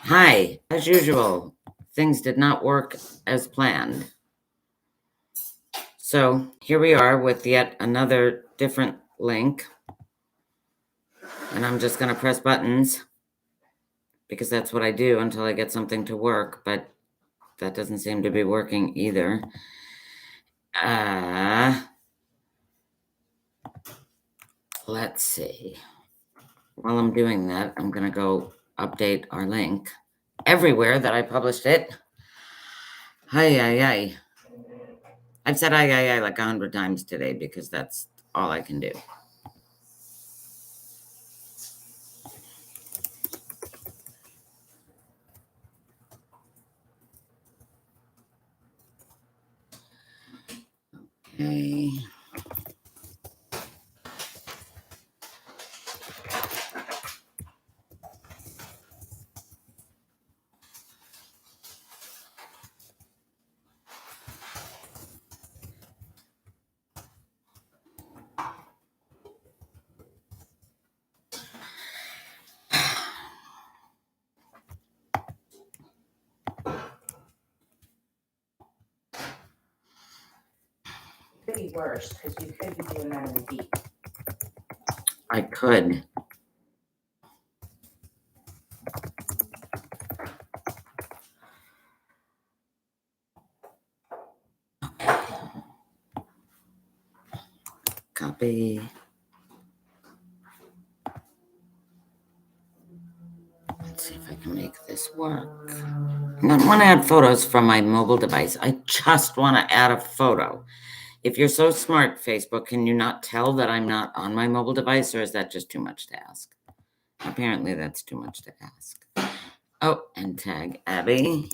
Hi, as usual, things did not work as planned. So here we are with yet another different link. And I'm just going to press buttons because that's what I do until I get something to work. But that doesn't seem to be working either. Let's see. While I'm doing that, I'm going to go update our link everywhere that I published it. Hi. I've said I like 100 times today because that's all I can do. Okay. Could be worse because you could be doing that in the heat. I could. Copy. Let's see if I can make this work. I don't want to add photos from my mobile device. I just want to add a photo. If you're so smart, Facebook, can you not tell that I'm not on my mobile device, or is that just too much to ask? Apparently, that's too much to ask. Oh, and tag Abby.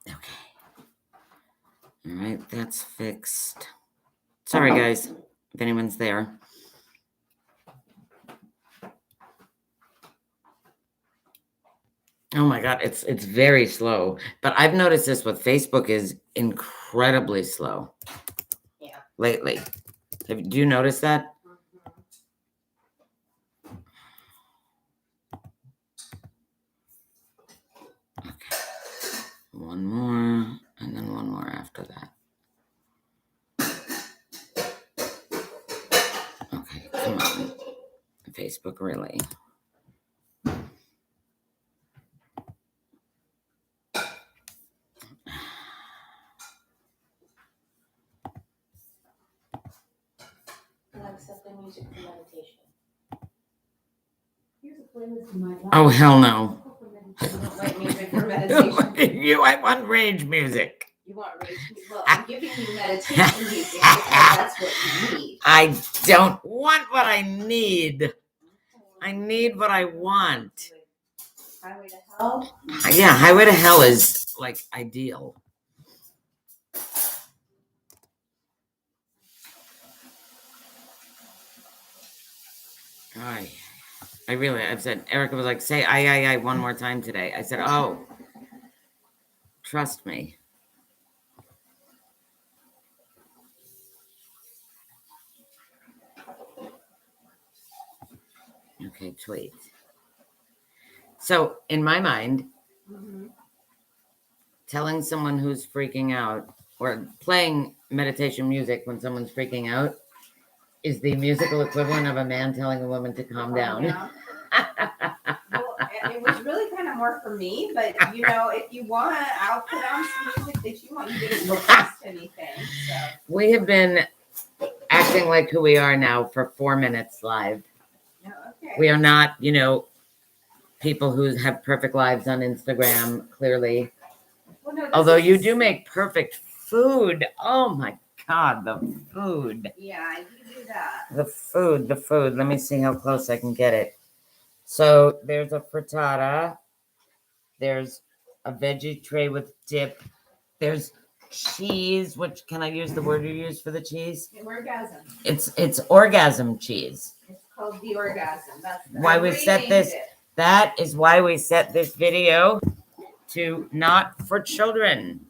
Okay. All right, that's fixed. Sorry, guys, if anyone's there. Oh my God, it's very slow. But I've noticed this with Facebook is incredibly slow. Yeah. Lately. Do you notice that? Okay. One more, and then one more after that. Okay, come on. Facebook, really. Alexa, play music for meditation. Here's a playlist you might like. Oh, hell no. You don't like music for meditation? I want rage music. You want rage music? Well, I'm giving you meditation music because that's what you need. I don't want what I need. I need what I want. Highway to Hell? Yeah, Highway to Hell is like ideal. I've said, Erica was like, say I one more time today. I said, oh, trust me. Okay, tweet. So in my mind, telling someone who's freaking out or playing meditation music when someone's freaking out is the musical equivalent of a man telling a woman to calm down. Well, it was really kind of more for me, but if you want, I'll put on some music that you want. You didn't request anything. So. We have been acting like who we are now for 4 minutes live. Oh, okay. We are not, people who have perfect lives on Instagram, clearly. Well, no, although you do make perfect food. Oh my God, the food. Yeah, you do that. The food. Let me see how close I can get it. So there's a frittata. There's a veggie tray with dip. There's cheese, which can I use the word you use for the cheese? Orgasm. It's orgasm cheese. It's called the orgasm. That's why we set this. That is why we set this video to not for children.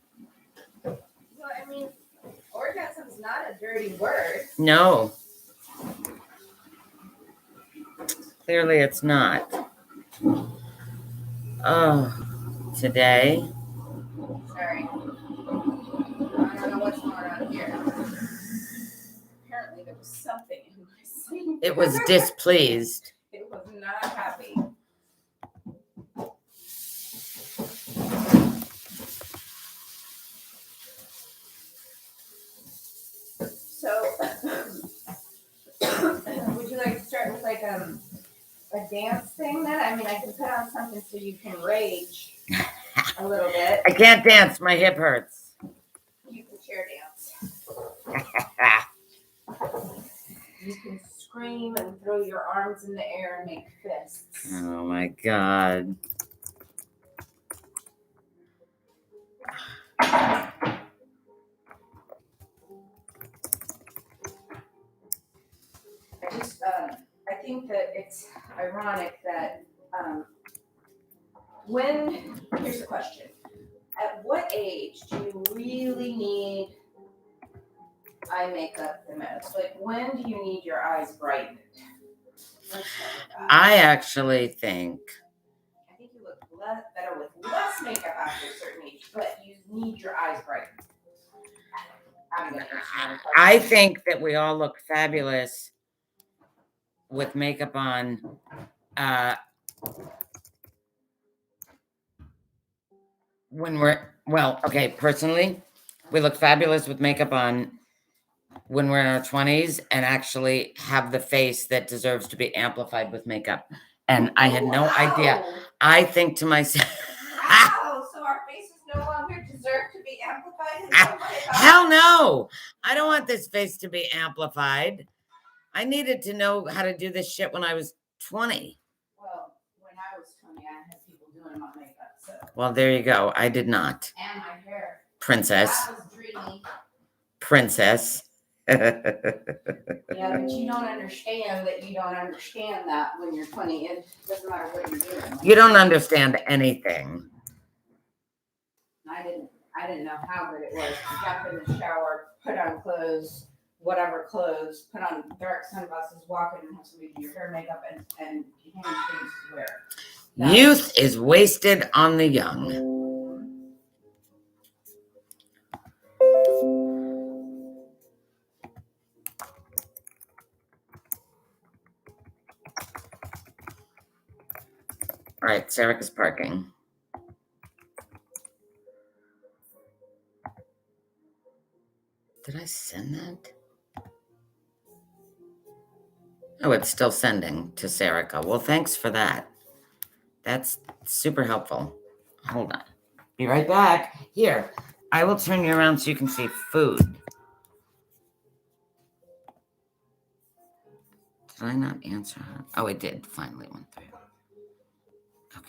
I mean, orgasm's not a dirty word. No. Clearly it's not. Oh, today. Sorry. I don't know what's going on here. Apparently there was something in my sleep. It was displeased. It was not happy. So, would you like to start with like a dance thing then? I mean, I can put on something so you can rage a little bit. I can't dance. My hip hurts. You can chair dance. You can scream and throw your arms in the air and make fists. Oh my God. I think that it's ironic that here's the question. At what age do you really need eye makeup the most? Like, when do you need your eyes brightened? I actually think. I think you look better with less makeup after a certain age, but you need your eyes brightened. I'm gonna answer my question. I think that we all look fabulous with makeup on. Personally, we look fabulous with makeup on when we're in our 20s and actually have the face that deserves to be amplified with makeup. And I had no idea. I think to myself, Wow, so our faces no longer deserve to be amplified in some way? Hell no. I don't want this face to be amplified. I needed to know how to do this shit when I was 20. Well, when I was 20, I had people doing my makeup, so. Well, there you go. I did not. And my hair. Princess. That was dreamy. Princess. Yeah, but you don't understand that you don't understand that when you're 20. It doesn't matter what you're doing. You don't understand anything. I didn't know how good it was to jump in the shower, put on clothes, whatever clothes, put on dark sunglasses, walk in and have somebody do your hair, makeup, and hand things to wear. Youth is wasted on the young. All right, Sarah is parking. Did I send that? Oh, it's still sending to Serica. Well, thanks for that. That's super helpful. Hold on. Be right back. Here, I will turn you around so you can see food. Did I not answer her? Oh, it did. Finally went through. Okay.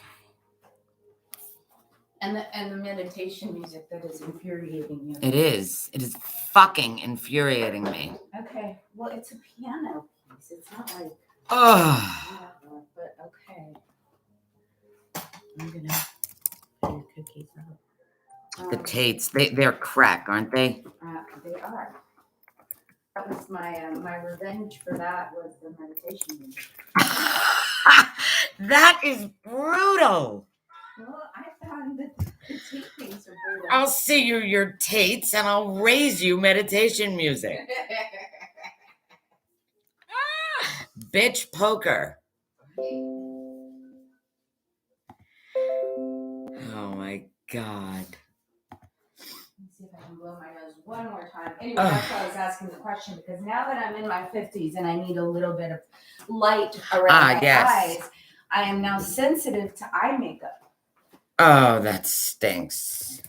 And the meditation music that is infuriating you. It is. It is fucking infuriating me. Okay. Well, it's a piano piece. It's not like. Oh. But okay. I'm gonna put your cookies out. The Tates, they're crack, aren't they? They are. That was my revenge for that was the meditation music. That is brutal. Well, I found that the Tate things are brutal. I'll see you your Tates and I'll raise you meditation music. Bitch poker. Oh my God. Let's see if I can blow my nose one more time. Anyway, that's why I was asking the question, because now that I'm in my 50s and I need a little bit of light around my eyes, I am now sensitive to eye makeup. Oh, that stinks.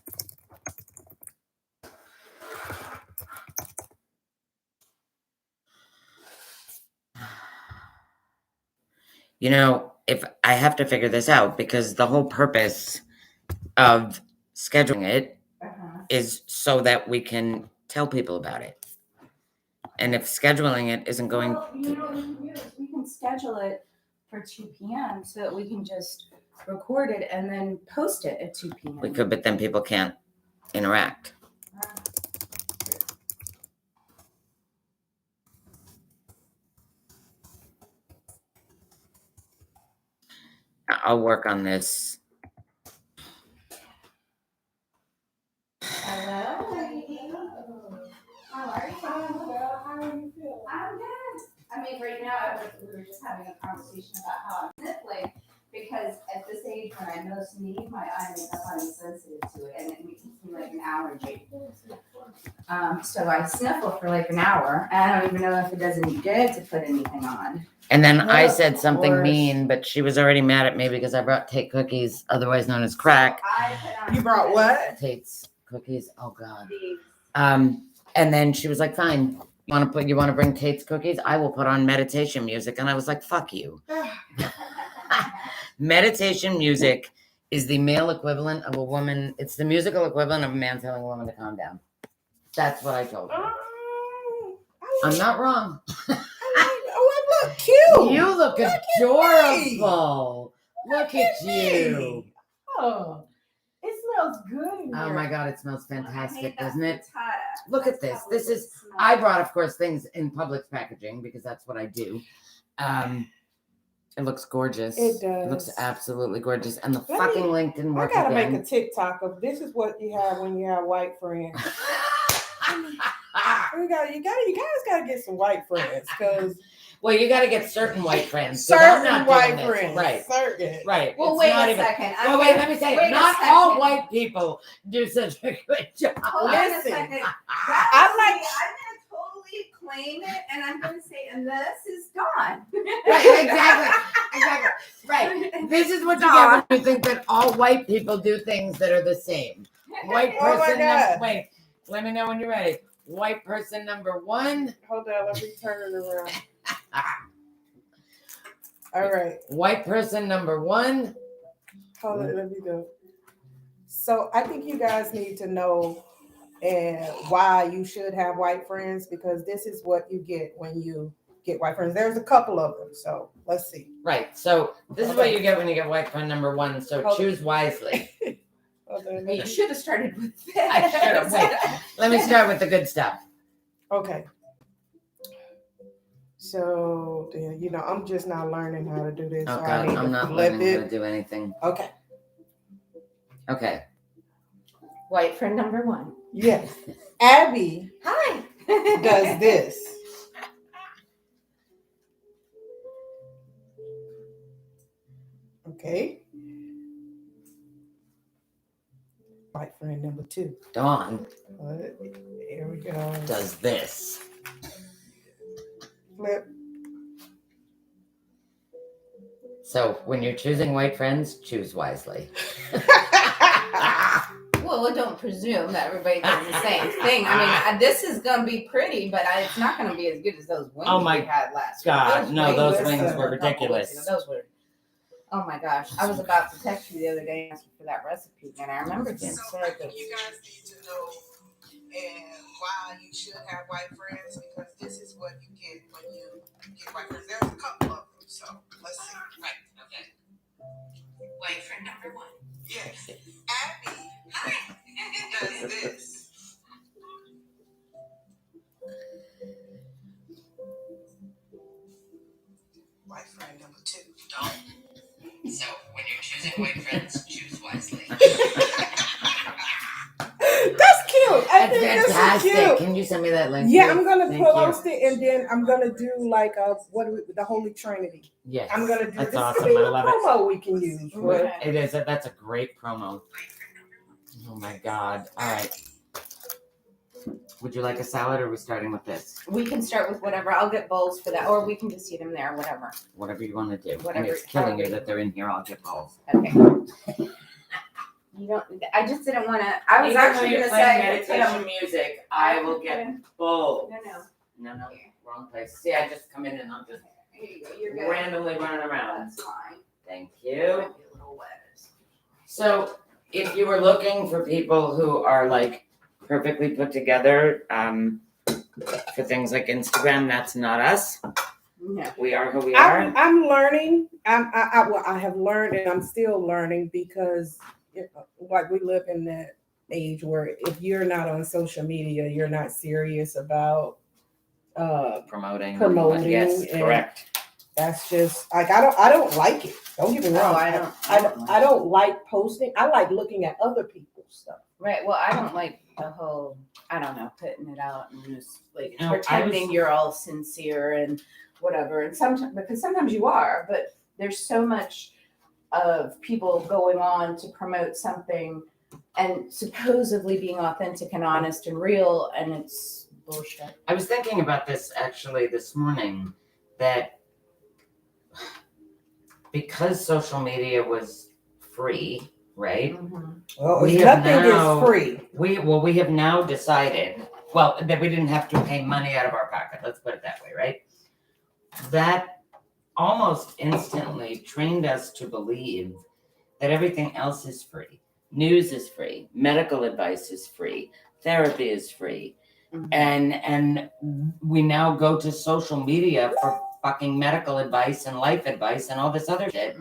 You know, if I have to figure this out, because the whole purpose of scheduling it is so that we can tell people about it. And if scheduling it isn't going well, you know what we can do is we can schedule it for 2 p.m. so that we can just record it and then post it at 2 p.m. We could, but then people can't interact. I'll work on this. Hello, lady. How are you? How are you feeling? I'm good. I mean, right now, we were just having a conversation about how I'm sniffling because at this age, when I most need my eye makeup, I'm sensitive to it, and it makes me like an allergy. So I sniffle for like an hour, and I don't even know if it does any good to put anything on. And then I Of said something course. mean, but she was already mad at me because I brought Tate cookies, otherwise known as crack. I put on You brought what? Tate's cookies. Oh God. these. And then she was like, "Fine, you want to bring Tate's cookies? I will put on meditation music." And I was like, "Fuck you." Meditation music is the male equivalent of a woman. It's the musical equivalent of a man telling a woman to calm down. That's what I told her. I'm not wrong. I look cute. You look adorable. Look at you. Oh, it smells good. In Oh here. my God, it smells fantastic, doesn't it? Frittata. Look at this. This is, I brought, of course, things in Publix packaging because that's what I do. It looks gorgeous. It does. It looks absolutely gorgeous. And the Let fucking me- link didn't I work gotta again. make a TikTok of this is what you have when you have white friends. You guys gotta get some white friends because Well, you got to get certain white friends. 'Cause I'm certain not white doing this. friends, Right. certain. Right. Well, It's wait not a even- second. Well, wait, let me say wait it. a Not all second. white people do such a good job. Hold on a Listen. second. I'm like- I'm gonna totally claim it, and I'm gonna say, and this is gone. Right, exactly. Right. This is what you get when you think that all white people do things that are the same. White Oh my person. God. Wait, let me know when you're ready. White person number one. Hold on, let me turn it around. All right, White person number one. hold on, let me go. So I think you guys need to know why you should have white friends because this is what you get when you get white friends. There's a couple of them, so let's see. Right. So this is what you get when you get white friend number one. So Hold on. choose wisely. Hold on, You should have started with that. I should have. Wait. Let me start with the good stuff. Okay. So then, I'm just not learning how to do this. Oh so God, I need I'm to not flip learning how to it. do anything. Okay. Okay. White friend number one. Yes. Abby Hi. does this. Okay. White friend number two. Dawn Here we go. does this. Flip. So when you're choosing white friends, choose wisely. Well, don't presume that everybody does the same thing. I mean, this is gonna be pretty, but it's not gonna be as good as those wings Oh my we had last God, week. no, those wings wings were were a couple weeks ridiculous. ago, those were. Oh my gosh! I was about to text you the other day and ask you for that recipe, and I remembered you So said I that. think you guys need to know why you should have white friends because this is what you get when you get white friends. There's a couple of them, so let's see. Right. Okay. White friend number one. Yes. Abby does this. White friend number two. Dawn. So when you're choosing white friends, choose wisely. That's cute. I That's think that's fantastic. cute. Can you send me that link? Yeah, please? I'm gonna Thank post you. it and then I'm gonna do like the Holy Trinity. Yes. I'm gonna do That's this. awesome. Could be I a love it. promo we can use. Okay. It is. That's a great promo. Oh my God. All right. Would you like a salad or are we starting with this? We can start with whatever. I'll get bowls for that, or we can just eat them there, whatever. Whatever you want to do. Whatever. And it's killing you that they're in here. I'll get balls. Okay. You don't. I just didn't want to. I was actually going to say. music, No, balls. no. No, wrong place. See, I just come in and I'm just Here you go. You're good. randomly running around. That's fine. Thank Might you. be a little wet. So, if you were looking for people who are like perfectly put together for things like Instagram, that's not us. No. We are who we are. I'm learning. I have learned and I'm still learning because like we live in that age where if you're not on social media, you're not serious about Promoting. promoting Yes, and- correct. That's just like I don't like it. Don't get me No, wrong. I don't like posting. I like looking at other people's stuff. Right. Well, I don't like the whole, I don't know, putting it out and just like No, pretending you're all sincere and whatever. And sometimes, because sometimes you are, but there's so much of people going on to promote something and supposedly being authentic and honest and real, and it's bullshit. I was thinking about this actually this morning, that because social media was free, right? Well, We have nothing now- is free. We have now decided, well, that we didn't have to pay money out of our pocket. Let's put it that way, right? That almost instantly trained us to believe that everything else is free. News is free, medical advice is free, therapy is free. And we now go to social media for fucking medical advice and life advice and all this other shit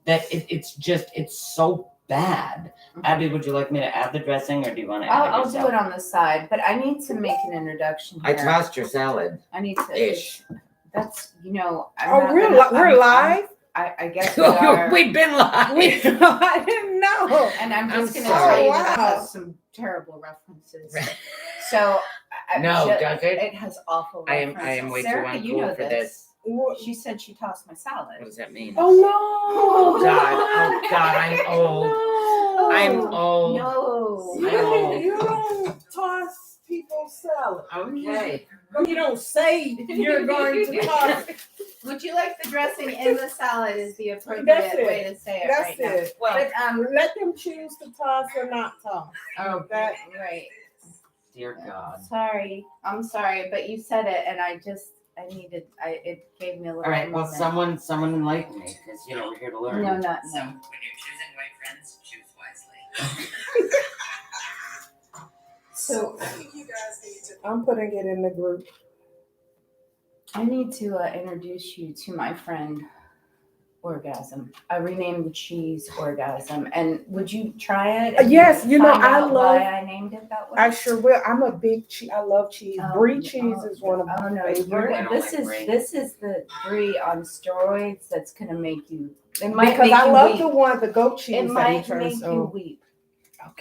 that it's so bad. Abby, would you like me to add the dressing, or do you want to add it I'll yourself? do it on the side, but I need to make an introduction I here. tossed your salad. I need to. Ish. That's, I'm Oh, not we're gonna- we're live. I guess we are. We've been live. I didn't know. And I'm just I'm going to sorry. tell you that Oh, wow. it has some terrible references. So No, does it? It has awful I references. am way Sarah, too you uncool know for this. She said she tossed my salad. What does that mean? Oh no! Oh God, I'm old. No. I'm old. No. You don't toss people's salad. Okay. You don't say you're going to toss. Would you like the dressing in the salad is the appropriate That's it. way to say it That's right now. it. Well, But Let them choose to toss or not toss. oh, That right. dear God. Sorry. I'm sorry, but you said it and it gave me a little All right. Well, moment. someone enlighten me, because we're here to learn. No, not So, no. when you're choosing white friends, choose wisely. So I'm putting it in the group. I need to introduce you to my friend Orgasm. I renamed the cheese Orgasm, and would you try it? and Yes, find I out love. why I named it that way. I sure will. I'm a big cheese. I love cheese. Brie cheese is one of my no, favorite. I don't this like is brie. this is the brie on steroids that's gonna make you. It might Because make I you love weep. the goat cheese. It that might turns make you so. weep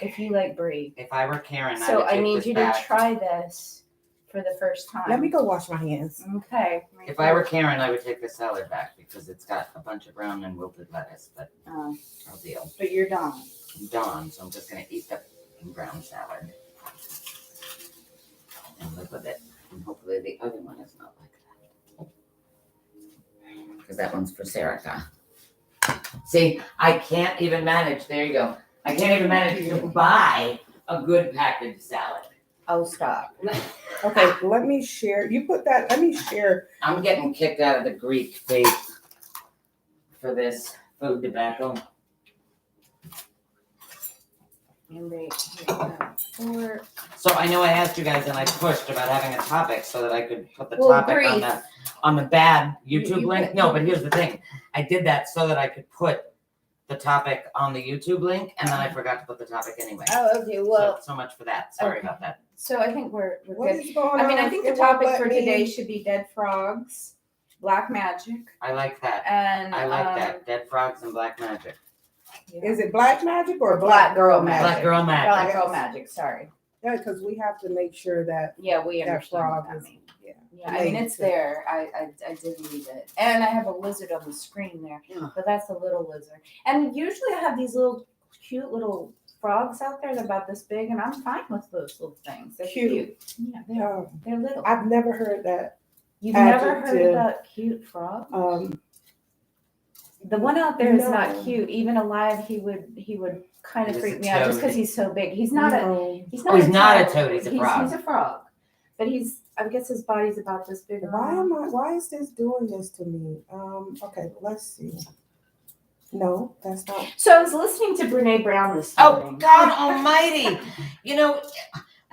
if you like brie. If I were Karen, I So would take I need this you back. to try this for the first time. Let me go wash my hands. Okay. If I were Karen, I would take the salad back because it's got a bunch of brown and wilted lettuce, but I'll deal. But you're done. I'm done, so I'm just gonna eat the brown salad and live with it. And hopefully the other one is not like that. Because that one's for Serica. See, I can't even manage. There you go. I can't even manage to buy a good packaged salad. Oh, stop. Okay, let me share. You put that. Let me share. I'm getting kicked out of the Greek faith for this food tobacco. And here you go. So I know I asked you guys and I pushed about having a topic so that I could put the Well, topic brief. on the bad YouTube You link. put- No, but here's the thing. I did that so that I could put the topic on the YouTube link, and then I forgot to put the topic anyway. Oh, okay. Well, So much for that. Sorry okay. about that. so I think we're What good. is going on? I mean, I think the It won't topic let for me- today should be dead frogs, black magic, I like that. and I like that. Dead frogs and black magic. Is it black magic or Black girl magic? Black girl magic. Black girl magic. Sorry. Yeah, because we have to make sure that Yeah, we that understand what frog that is. means. Yeah. Yeah, I mean it's there. I did read it, and I have a lizard on the screen there, Yeah. but that's a little lizard. And usually I have these little cute little frogs out there. They're about this big, and I'm fine with those little things. They're Cute. Yeah, Oh, they're little. I've never heard that. You've never heard adjective. about cute frog? The The one out there is not No. cute. Even alive, he would kind of He was freak a me out just toad. because he's so big. He's not a no. he's Oh, not he's a not a toad. toad, he's a frog. He's a frog, but I guess his body's about this big. Why is this doing this to me? Okay, let's see. No, that's not. So I was listening to Brene Brown this Oh, morning. God almighty.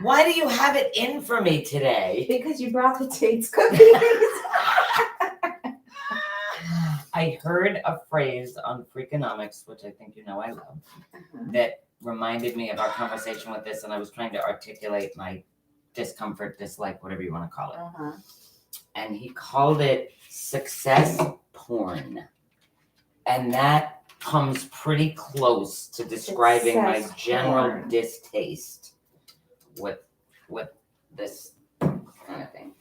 Why do you have it in for me today? Because you brought the Tate's cookies. I heard a phrase on Freakonomics, which I think I love, that reminded me of our conversation with this, and I was trying to articulate my discomfort, dislike, whatever you want to call it. And he called it success porn. And that comes pretty close to describing my says general porn. distaste with this kind of thing.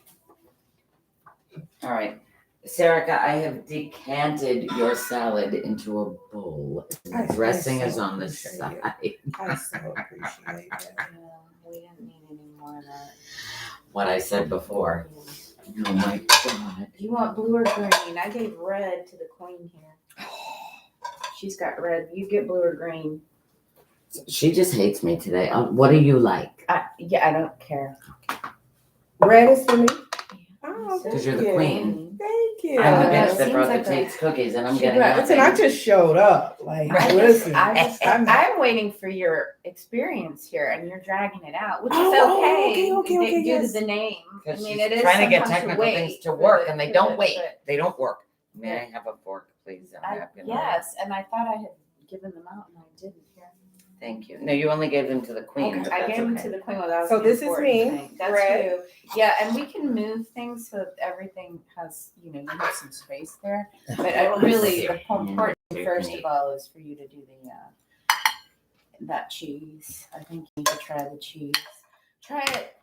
All right. Sarika, I have decanted your salad into a bowl. I The dressing so is on the appreciate side. I so appreciate that. Yeah, we didn't need any more of that. What I said before. Oh my God. You want blue or green? I gave red to the queen here. She's got red. You get blue or green. She just hates me today. What do you like? Yeah, I don't care. Red is for me. Oh, Because thank you're the you. queen. Thank you. I'm the that bitch that seems brought like the a- Tate's cookies and I'm She getting brought- Listen, nothing. I just showed up. Like, listen. I'm waiting for your experience here, and you're dragging it out, which is Oh, okay. okay, Due yes. to the name. I Because mean, she's it is trying to get sometimes technical things wait to for work the- and they for don't the- wait. but They don't work. May I have a fork, please? I'm happy. Yes, and I thought I had given them out, and I didn't. Here. Thank you. No, you only gave them to the queen. Okay, But I that's gave them okay. to the queen without. So this is me, That's red. you. Yeah, and we can move things so that everything has, you have some space there. But I really, the important first of all is for you to do the that cheese. I think you need to try the cheese. Try it,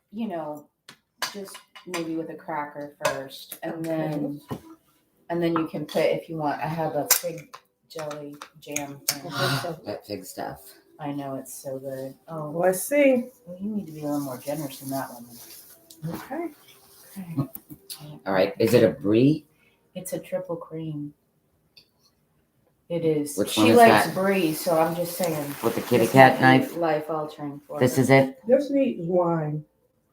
just maybe with a cracker first, and then you can put, if you want. I have a fig jelly jam thing. That fig stuff. I know it's so good. Oh, Let's see. well, you need to be a little more generous than that woman. Okay. Okay. All right. Is it a brie? It's a triple cream. It is. Which one She is likes that? brie, so I'm just saying. With the kitty this cat might be knife? Life altering for This her. is it? This needs wine.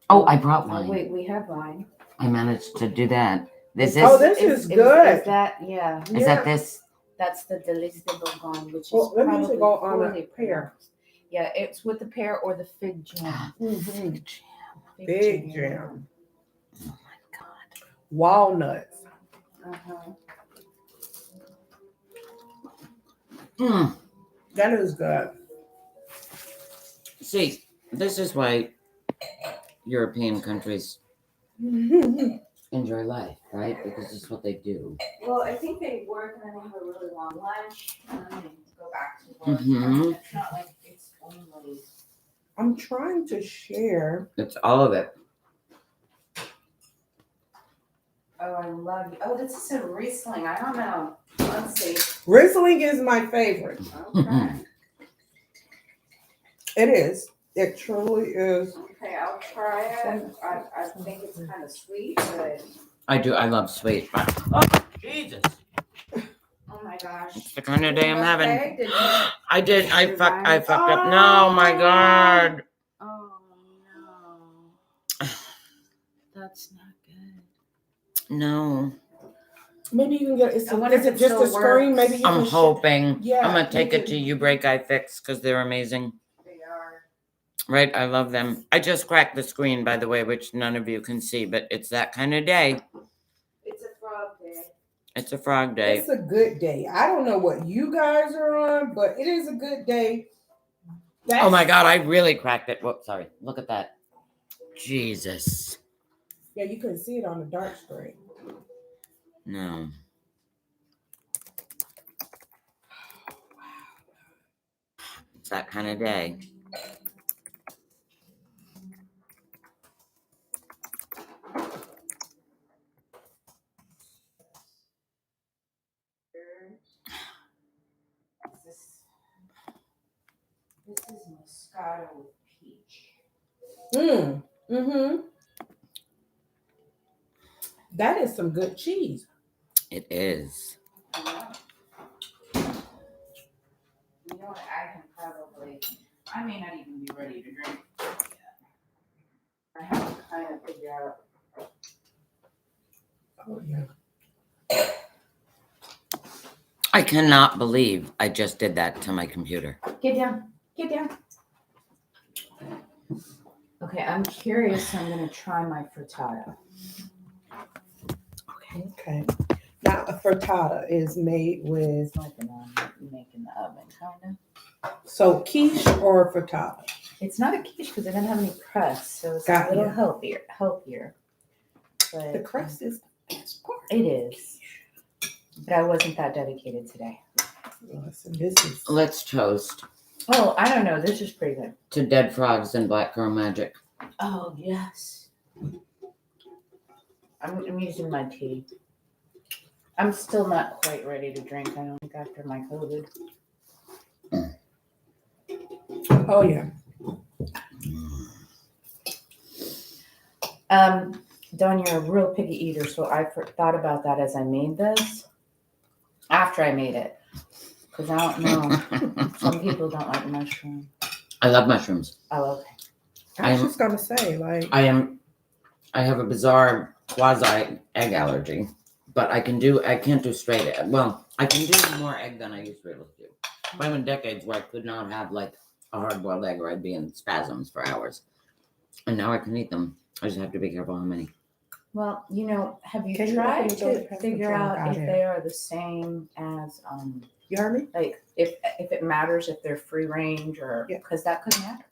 Oh, I brought Oh, wine. wait, we have wine. I managed to do that. This Oh, is. this is good. Is that, yeah. Is that this? That's the Delice de Bourgogne, which is Well, let me probably go on poorly a pear. pronounced. Yeah, it's with the pear or the fig jam. Mhm. Fig Big jam. Oh my God. Walnuts. Uh-huh. Mm. That is good. See, this is why European countries enjoy life, right? Because it's what they do. Well, I think they work and then they have a really long lunch and then they go back to work. Mhm. It's not like it's only. I'm trying to share. It's all of it. Oh, I love you. Oh, this is a Riesling. I don't know. Let's see. Riesling is my favorite. Okay. It is. It truly is. Okay, I'll try it. I think it's kind of sweet, but I do. I love sweet. Oh, Jesus. oh my gosh. It's the kind of day I'm having. Okay, did you? I did. I Your fucked wine? up. No, my God. Oh no. That's not good. No. Maybe you can get. I wonder Is if it it just a still screen? works. Maybe you I'm can. hoping. Yeah, I'm going to take you it to can- You Break I Fix because they're amazing. They are. Right? I love them. I just cracked the screen, by the way, which none of you can see, but it's that kind of day. It's a frog day. It's a frog day. It's a good day. I don't know what you guys are on, but it is a good day. Oh my God, I really cracked it. Whoops, sorry. Look at that. Jesus. Yeah, you couldn't see it on the dark screen. No. It's that kind of day. This is Moscato with peach. Mm-hmm. That is some good cheese. It is. You know what? I can probably. I may not even be ready to drink yet. I have to kind of figure out. Oh yeah. I cannot believe I just did that to my computer. Get down. Get down. Okay, I'm curious. So I'm gonna try my frittata. Okay. Now a frittata is made with It's like an omelet you make in the oven, kind of. so quiche or frittata. It's not a quiche because it doesn't have any crust, so it's Got a little ya. healthier. The But crust is the best part. it is. But I wasn't that dedicated today. Listen, this is Let's toast Oh, I don't know. This is pretty good. to dead frogs and black girl magic. Oh, yes. I'm using my tea. I'm still not quite ready to drink, I don't think, after my COVID. oh yeah. Dawn, you're a real piggy eater, so I thought about that as I made this. After I made it. Because I don't know. Some people don't like mushroom. I love mushrooms. Oh, okay. I was just gonna say, like, I have a bizarre quasi egg allergy, but I can't do straight egg. Well, I can do more egg than I used to be able to do. I went decades where I could not have like a hard boiled egg or I'd be in spasms for hours. And now I can eat them. I just have to be careful how many. Well, have you Can you tried open the door to to pass figure the out drink out if here? they are the same as you heard me? like if it matters if they're free range or Yeah. because that could matter.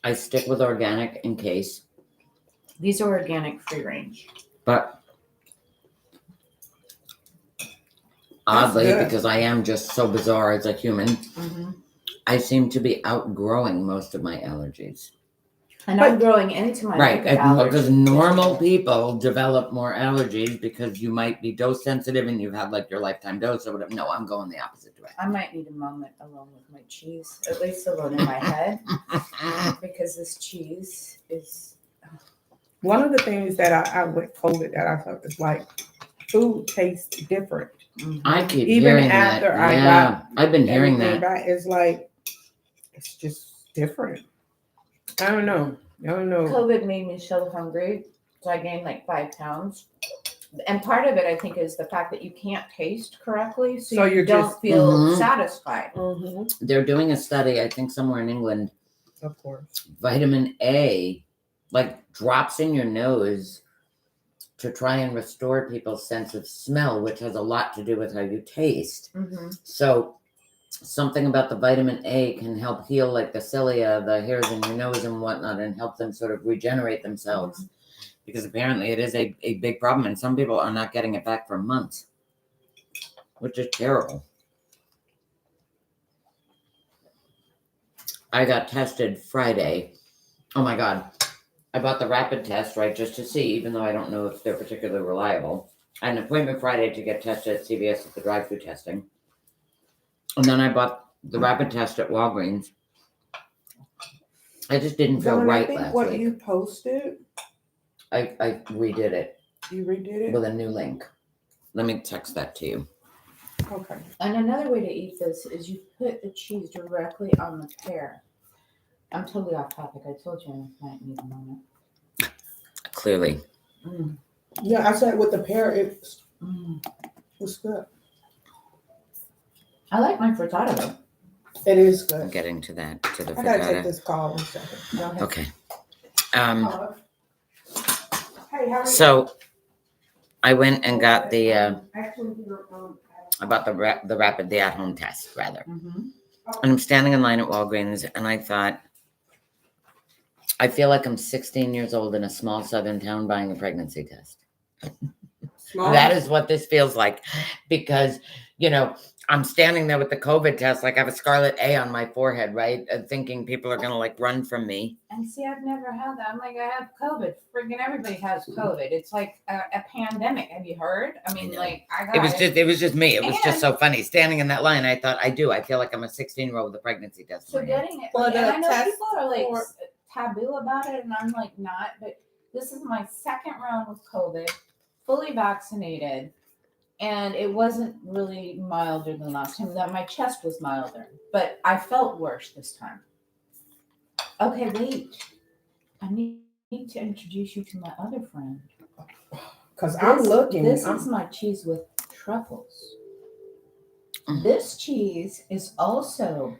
I stick with organic in case, These are organic free range. but oddly, good. because I am just so bizarre as a human, Mm-hmm. I seem to be outgrowing most of my allergies. And I'm growing into my Right, makeup allergy. because normal people develop more allergies because you might be dose sensitive and you've had like your lifetime dose or whatever. No, I'm going the opposite direction. I might need a moment alone with my cheese, at least alone in my head, because this cheese is. One of the things that I with COVID that I thought was like food tastes different. I keep Even hearing after that. I Yeah, I've been hearing Everything that. back is like it's just different. I don't know. COVID made me so hungry, so I gained like 5 pounds. And part of it, I think, is the fact that you can't taste correctly, so So you you're don't just- feel Mhm. satisfied. Mm-hmm. They're doing a study, I think somewhere in England, Of course. vitamin A, like drops in your nose to try and restore people's sense of smell, which has a lot to do with how you taste. Mm-hmm. So something about the vitamin A can help heal like the cilia, the hairs in your nose and whatnot, and help them sort of regenerate themselves. Because apparently it is a big problem, and some people are not getting it back for months, which is terrible. I got tested Friday. Oh my God. I bought the rapid test, right, just to see, even though I don't know if they're particularly reliable. I had an appointment Friday to get tested at CVS at the drive-through testing. And then I bought the rapid test at Walgreens. I just didn't feel Dawn, right I think last what week. you posted, I redid it you redid it. with a new link. Let me text that to you. Okay. And another way to eat this is you put the cheese directly on the pear. I'm totally off topic. I told you I might need a moment. Clearly. Yeah, I said with the pear, it was good. I like my frittata though. It is I'm good. getting to that, to the I gotta take frittata. this call 1 second. Go ahead. Okay. Hey, how are you? So I went and got the Actually, you're on. about the at-home test rather. Mm-hmm. And I'm standing in line at Walgreens, and I thought, I feel like I'm 16 years old in a small southern town buying a pregnancy test. Small. That is what this feels like, because I'm standing there with the COVID test, like I have a scarlet A on my forehead, right? Thinking people are gonna like run from me. And see, I've never had that. I'm like, I have COVID. Freaking everybody has COVID. It's like a pandemic. Have you heard? I mean, I know. like I got It was just me. It was just And- so funny standing in that line. I thought I feel like I'm a 16-year-old with a pregnancy test. So in my hand. getting it, Well, like, and the I know test people are like for- taboo about it, and I'm like not. But this is my second round with COVID, fully vaccinated, and it wasn't really milder than last time. That my chest was milder, but I felt worse this time. Okay, wait. I need to introduce you to my other friend. Because I'm looking. This is my cheese with truffles. Mm. This cheese is also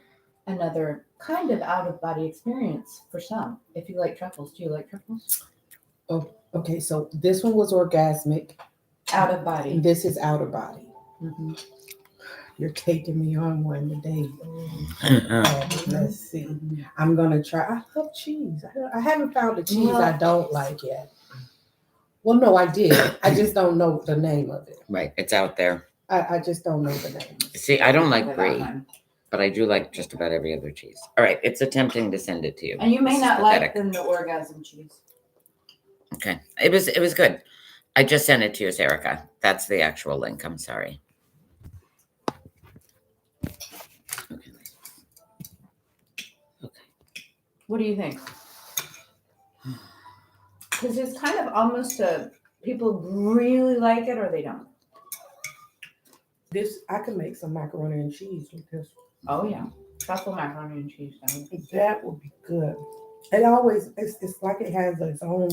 another kind of out of body experience for some. If you like truffles, do you like truffles? Okay, so this one was orgasmic. Out of body. And this is out of body. Mm-hmm. You're taking me on one today. Mm-hmm. Let's see. I'm gonna try. I love cheese. I haven't found a cheese I don't like yet. Well, no, I did. I just don't know the name of it. Right, it's out there. I just don't know the name. See, I don't like Look at brie, that one. but I do like just about every other cheese. All right, it's attempting to send it to you. And you may This is not like pathetic. the orgasm cheese. Okay, it was good. I just sent it to you, Erica. That's the actual link. I'm sorry. Okay. Okay. What do you think? Because it's kind of almost a people really like it or they don't. This I could make some macaroni and cheese with this. Oh yeah, truffle macaroni and cheese. That would be good. It always it's like it has its own.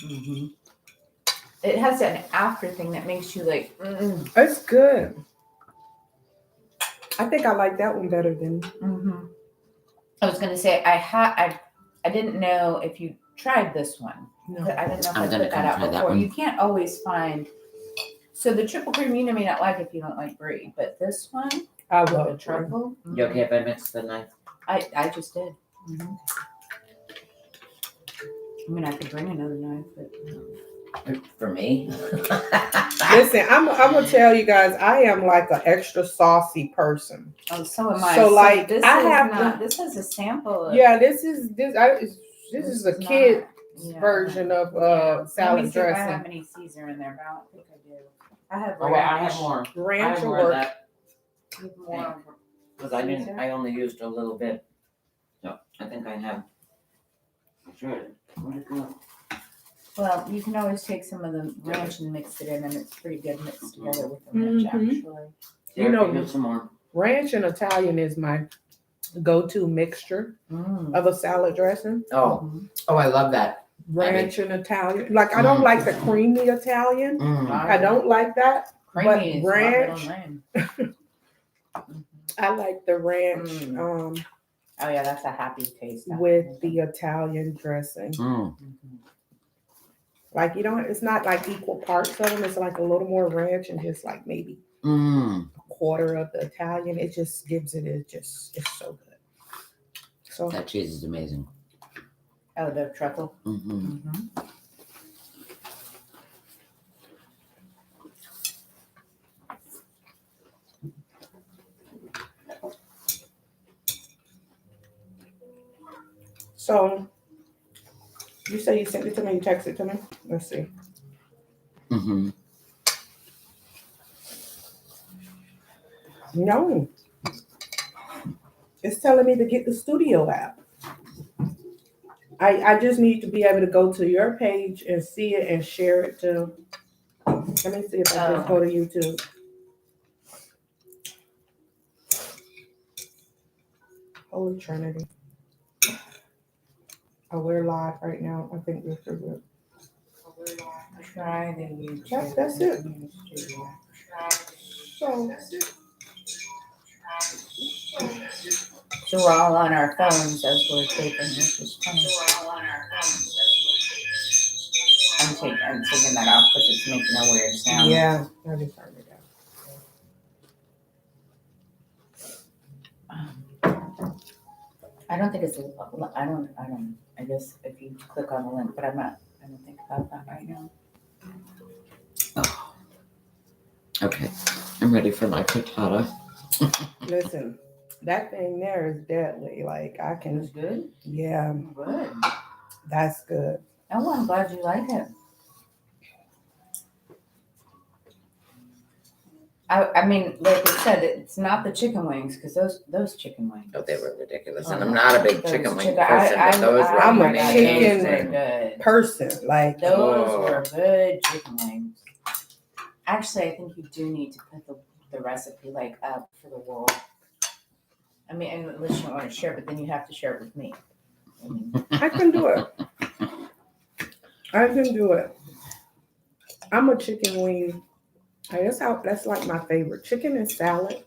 Mm-hmm. It has an after thing that makes you like. It's good. I think I like that one better than. Mm-hmm. I was gonna say I didn't know if you tried this one. No. I didn't know if I'm I gonna put come that try out that before. one. You can't always find. So the triple cream you may not like if you don't like brie, but this one I with the love truffle. truffle. You okay if I mix the knife? I just did. Mm-hmm. I mean, I could bring another knife, but For me? Listen, I'm gonna tell you guys, I am like an extra saucy person. oh, so am I. So, like, this I is have not. to- This is a sample. Of, Yeah, this is a kid Yeah. version of Let me salad see if I have dressing. any Caesar in there, but I don't think I do. I have. Oh, wait, I have more. Ranch will work. You have more. Because I only used a little bit. So I think I have. Sure. Where'd it go? Well, you can always take some of the ranch and mix it in, and it's pretty good mixed together with the ranch, Mhm. actually. You know, Here's some more. Ranch and Italian is my go-to mixture Mm. of a salad dressing. Oh, I love that. Ranch and Italian. Like I don't like the creamy Italian. Mm. I don't like that. Creamy is ranch- my middle name. I like the ranch Oh yeah, that's a happy taste. with the Italian dressing. Mm. Mhm. Like it's not like equal parts of them. It's like a little more ranch and just like maybe Mm. a quarter of the Italian. It just gives it's so good. So That cheese is amazing. Oh, the truffle. Mm-hmm. Mm-hmm. So you say you sent it to me, you texted it to me? Let's see. Mm-hmm. No. It's telling me to get the studio app. I just need to be able to go to your page and see it and share it to. Let me see if I just go to YouTube. Holy Trinity. Oh, we're live right now. I think we're good. Try the YouTube. That's it. So we're all on our phones as we're taping. This is funny. I'm taking that off because it's making a weird sound. Yeah, I just turned it down. I don't think it's. I guess if you click on the link, but I'm not going to think about that right now. Okay, I'm ready for my frittata. Listen, that thing there is deadly. Like I It can, was good. yeah, Good. that's good. Oh, I'm glad you like it. I mean, like I said, it's not the chicken wings because those chicken wings. Oh, they were ridiculous. And Oh, I'm not a big those chicken wing chicken- person, but those were I'm a amazing. chicken- Good. Person, like Those Oh. were good chicken wings. Actually, I think you do need to put the recipe like up for the world. I mean, unless you don't want to share, but then you have to share it with me. I mean, I can do it. I can do it. I'm a chicken wing. That's like my favorite. Chicken and salad.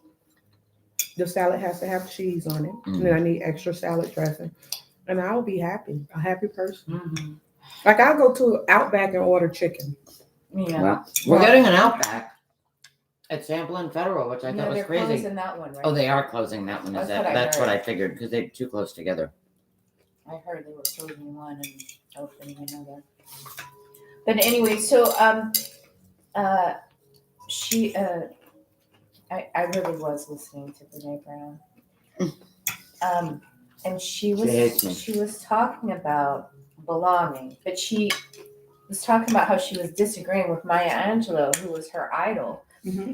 The salad has to have cheese on it. And then I need extra salad dressing. And I'll be happy. A happy person. Like I'll go to Outback and order chicken. Yeah. Well, we're getting an Outback at Sample and Federal, which I thought was they're crazy. closing that one, right? Oh, they are closing that one. That's what I That's what heard. I figured because they're too close together. I heard they were closing one and opening another. But anyway, so she I really was listening to Brene Brown. And she hates me. was talking about belonging, but she was talking about how she was disagreeing with Maya Angelou, who was her idol,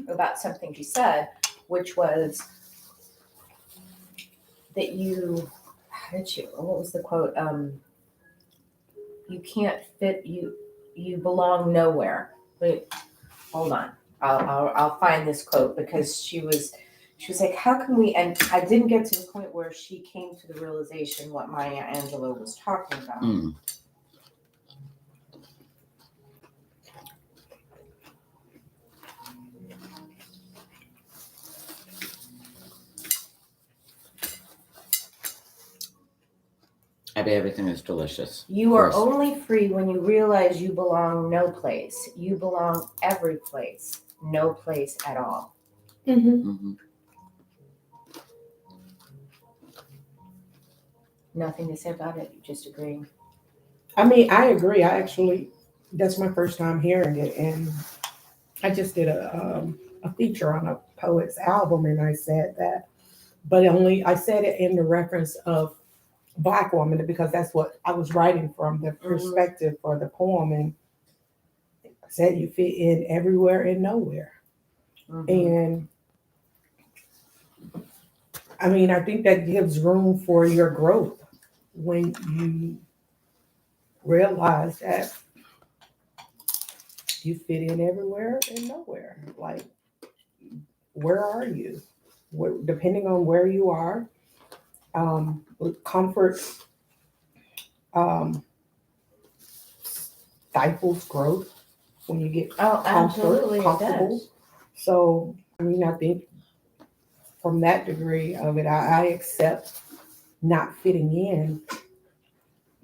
about something she said, which was that what was the quote? You can't fit, you belong nowhere. Wait, hold on. I'll find this quote because she was like, how can we, and I didn't get to the point where she came to the realization what Maya Angelou was talking about. Mm. I bet everything is delicious. You are only free when you realize you belong no place. You belong every place, no place at all. Mm-hmm. Nothing to say about it. You just agree. I mean, I agree. That's my first time hearing it, and I just did a feature on a poet's album, and I said that, but I said it in the reference of Black woman because that's what I was writing from, the perspective for the poem, and I said you fit in everywhere and nowhere, and I mean, I think that gives room for your growth when you realize that you fit in everywhere and nowhere. Like, where are you? Depending on where you are, comfort stifles growth when you get comfortable. So, I mean, I think from that degree of it, I accept not fitting in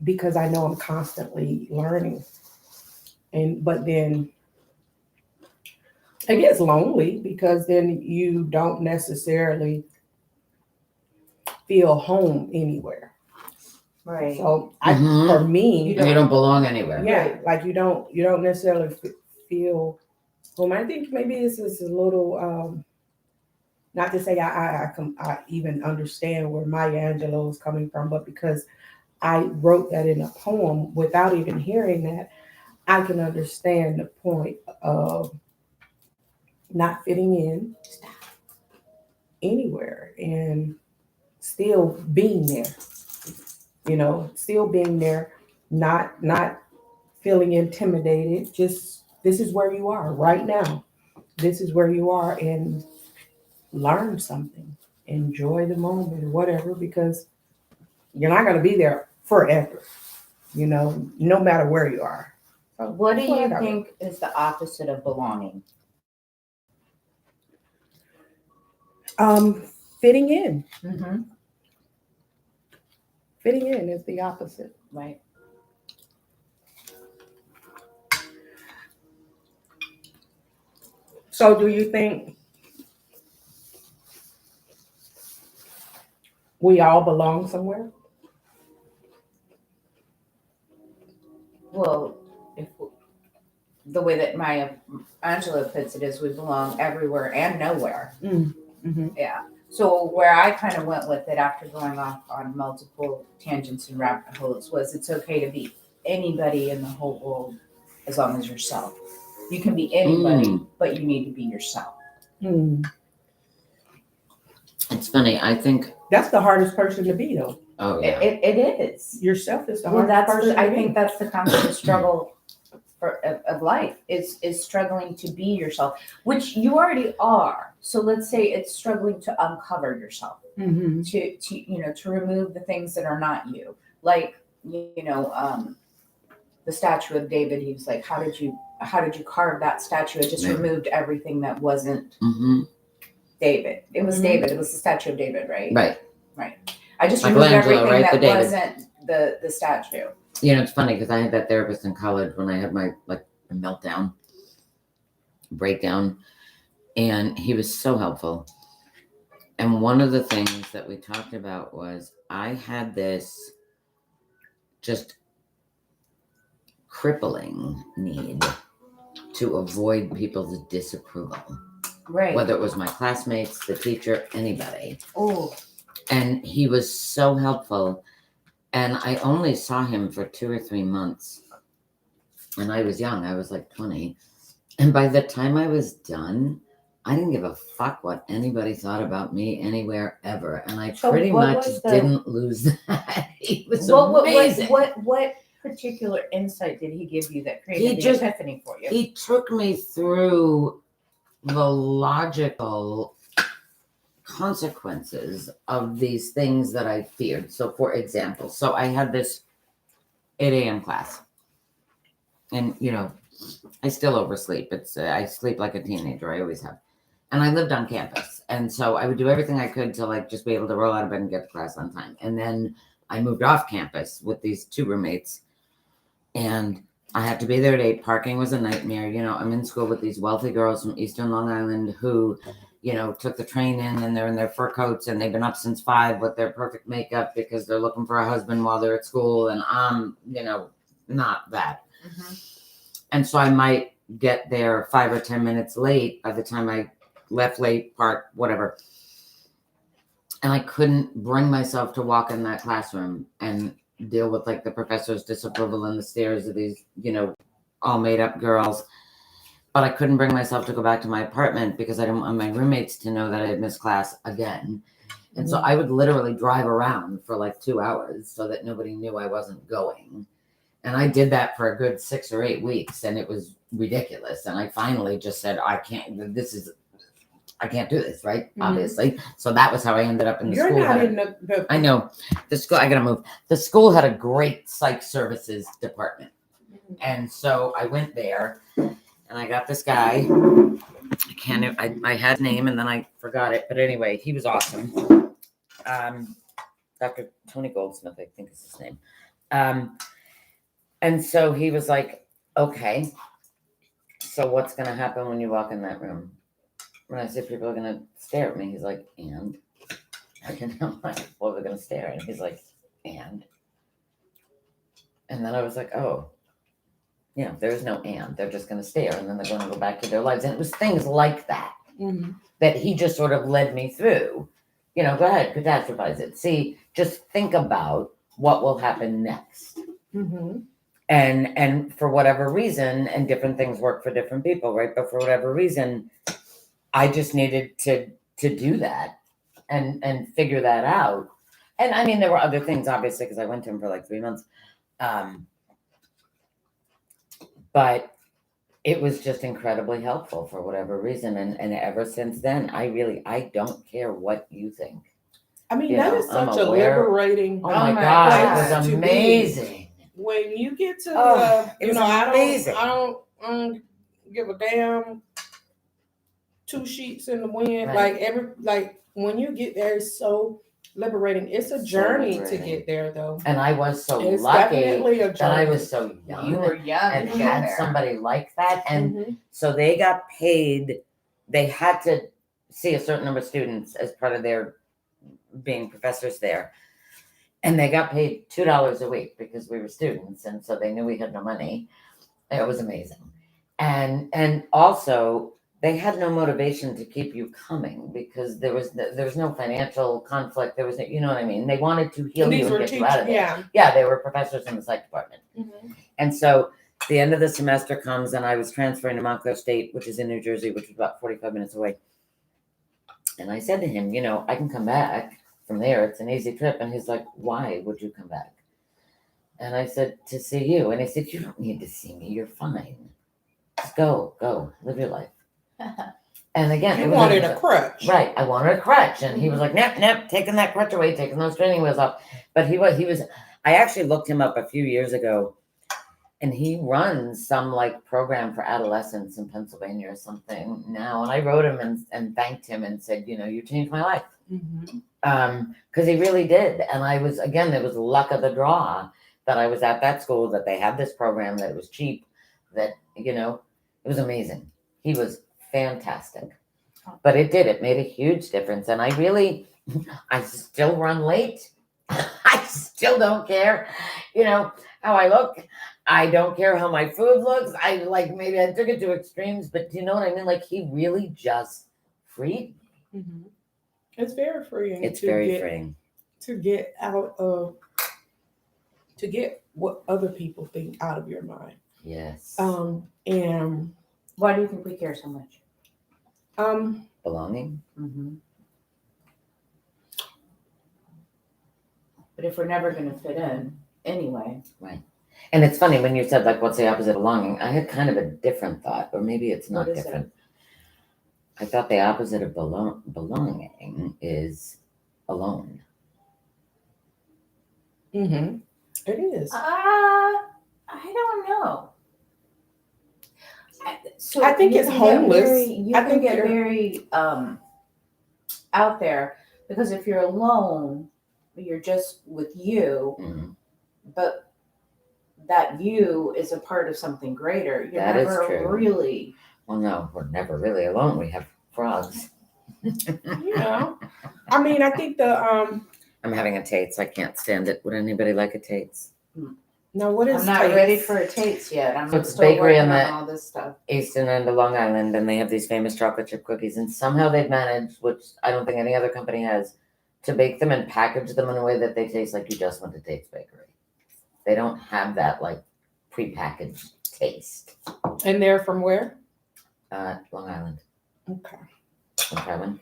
because I know I'm constantly learning. But then it gets lonely because then you don't necessarily feel home anywhere. Right. So for me, you don't belong anywhere. Yeah, like you don't necessarily feel home. I think maybe this is a little not to say I even understand where Maya Angelou is coming from, but because I wrote that in a poem without even hearing that, I can understand the point of not fitting in anywhere and still being there. Still being there, not feeling intimidated. Just this is where you are right now. This is where you are, and learn something. Enjoy the moment or whatever, because you're not going to be there forever. No matter where you are. So what do you think is the opposite of belonging? Fitting in. Mm-hmm. Fitting in is the opposite. Right. So do you think we all belong somewhere? Well, if the way that Maya Angelou puts it is we belong everywhere and nowhere. Mm-hmm. Yeah. So where I kind of went with it after going off on multiple tangents and rabbit holes was it's okay to be anybody in the whole world as long as yourself. You can be anybody, but you need to be yourself. It's funny. I think that's the hardest person to be, though. Oh yeah, it is. Yourself is the hardest person. I think that's the constant struggle of life is struggling to be yourself, which you already are. So let's say it's struggling to uncover yourself, to remove the things that are not you. Like the statue of David. He was like, how did you carve that statue? It just removed everything that wasn't David. It was David. It was the statue of David, right? Right. I just removed everything that wasn't the statue. It's funny because I had that therapist in college when I had my breakdown, and he was so helpful. And one of the things that we talked about was I had this just crippling need to avoid people's disapproval, Right. whether it was my classmates, the teacher, anybody. Oh. And he was so helpful. And I only saw him for 2 or 3 months. And I was young, I was like 20. And by the time I was done, I didn't give a fuck what anybody thought about me anywhere ever. And I So pretty what much was the- didn't lose that. He was What amazing. what particular insight did he give you that created He the just- epiphany for you? He took me through the logical consequences of these things that I feared. So, for example, I had this 8 a.m. class. And, I still oversleep. I sleep like a teenager. I always have. And I lived on campus. And so I would do everything I could to just be able to roll out of bed and get to class on time. And then I moved off campus with these 2 roommates. And I had to be there at 8. Parking was a nightmare. I'm in school with these wealthy girls from Eastern Long Island who, took the train in and they're in their fur coats and they've been up since 5 with their perfect makeup because they're looking for a husband while they're at school. And I'm, not that. Mm-hmm. And so I might get there 5 or 10 minutes late by the time I left late, parked, whatever. And I couldn't bring myself to walk in that classroom and deal with the professor's disapproval and the stares of these, all made up girls. But I couldn't bring myself to go back to my apartment because I didn't want my roommates to know that I had missed class again. And so I would literally drive around for 2 hours so that nobody knew I wasn't going. And I did that for a good 6 or 8 weeks and it was ridiculous. And I finally just said, I can't do this, right? Mhm. Obviously. So that was how I ended up in the You're school. not in the I know. The school, I gotta move. The school had a great psych services department. And so I went there and I got this guy. I had his name and then I forgot it. But anyway, he was awesome. Dr. Tony Goldsmith, I think is his name. And so he was like, okay, so what's going to happen when you walk in that room? When I said people are going to stare at me, he's like, and? I'm like, well, they're going to stare. And he's like, and? And then I was like, oh, there's no and. They're just going to stare and then they're going to go back to their lives. And it was things like that that he just sort of led me through. Go ahead, catastrophize it. See, just think about what will happen next. Mm-hmm. And for whatever reason, and different things work for different people, right? But for whatever reason, I just needed to do that and figure that out. And I mean, there were other things, obviously, because I went to him for 3 months. But it was just incredibly helpful for whatever reason. And ever since then, I don't care what you think. I mean, You that know, is I'm such a aware- liberating. Oh my my God, God. it was To be- amazing. When you get to, it was I amazing. don't give a damn 2 sheets in the wind. Right. When you get there, it's so liberating. It's a So journey to liberating. get there, though. And I was so It's lucky definitely a that I journey. was so young. You were young and to get had there. somebody like that. And Mhm. so they got paid, they had to see a certain number of students as part of their being professors there. And they got paid $2 a week because we were students. And so they knew we had no money. It was amazing. And also they had no motivation to keep you coming because there was no financial conflict. There was no, you know what I mean? They wanted to heal These you and were get you out of there. yeah. Yeah, they were professors in the psych department. Mhm. And so the end of the semester comes and I was transferring to Montclair State, which is in New Jersey, which was about 45 minutes away. And I said to him, I can come back from there. It's an easy trip. And he's like, why would you come back? And I said, to see you. And he said, you don't need to see me. You're fine. Just go, live your life. And again, You wanted a crutch. Right. I wanted a crutch. And he was like, nope, taking that crutch away, taking those training wheels off. But he was, I actually looked him up a few years ago and he runs some program for adolescents in Pennsylvania or something now. And I wrote him and thanked him and said, you changed my life. Mhm. Because he really did. And I was, again, it was luck of the draw that I was at that school, that they had this program, that it was cheap, that, it was amazing. He was fantastic. But it made a huge difference. And I still run late. I still don't care, how I look. I don't care how my food looks. I like maybe I took it to extremes, but do you know what I mean? Like he really just freed me. It's very freeing. It's to very get, freeing. to get out of to get what other people think out of your mind. Yes. And Why do you think we care so much? Belonging. But if we're never going to fit in anyway. Right. And it's funny when you said like, what's the opposite of belonging? I had kind of a different thought, or maybe it's not What is different. I thought the opposite of belonging is alone. it is. I don't know. So I think you it's can get homeless. very- I can think get you're- very out there because if you're alone, you're just with you, Mhm. but that you is a part of something greater. You're That is never true. really. Well, no, we're never really alone. We have frogs. Yeah. I mean, I think the I'm having a Tate's. I can't stand it. Would anybody like a Tate's? no, what is I'm not Tate's? ready for a Tate's yet. I'm So it's still bakery working on on the- all this stuff. Eastern end of Long Island, and they have these famous chocolate chip cookies, and somehow they've managed, which I don't think any other company has, to bake them and package them in a way that they taste like you just went to Tate's Bakery. They don't have that like prepackaged taste. And they're from where? Long Island. Okay. Want to try one?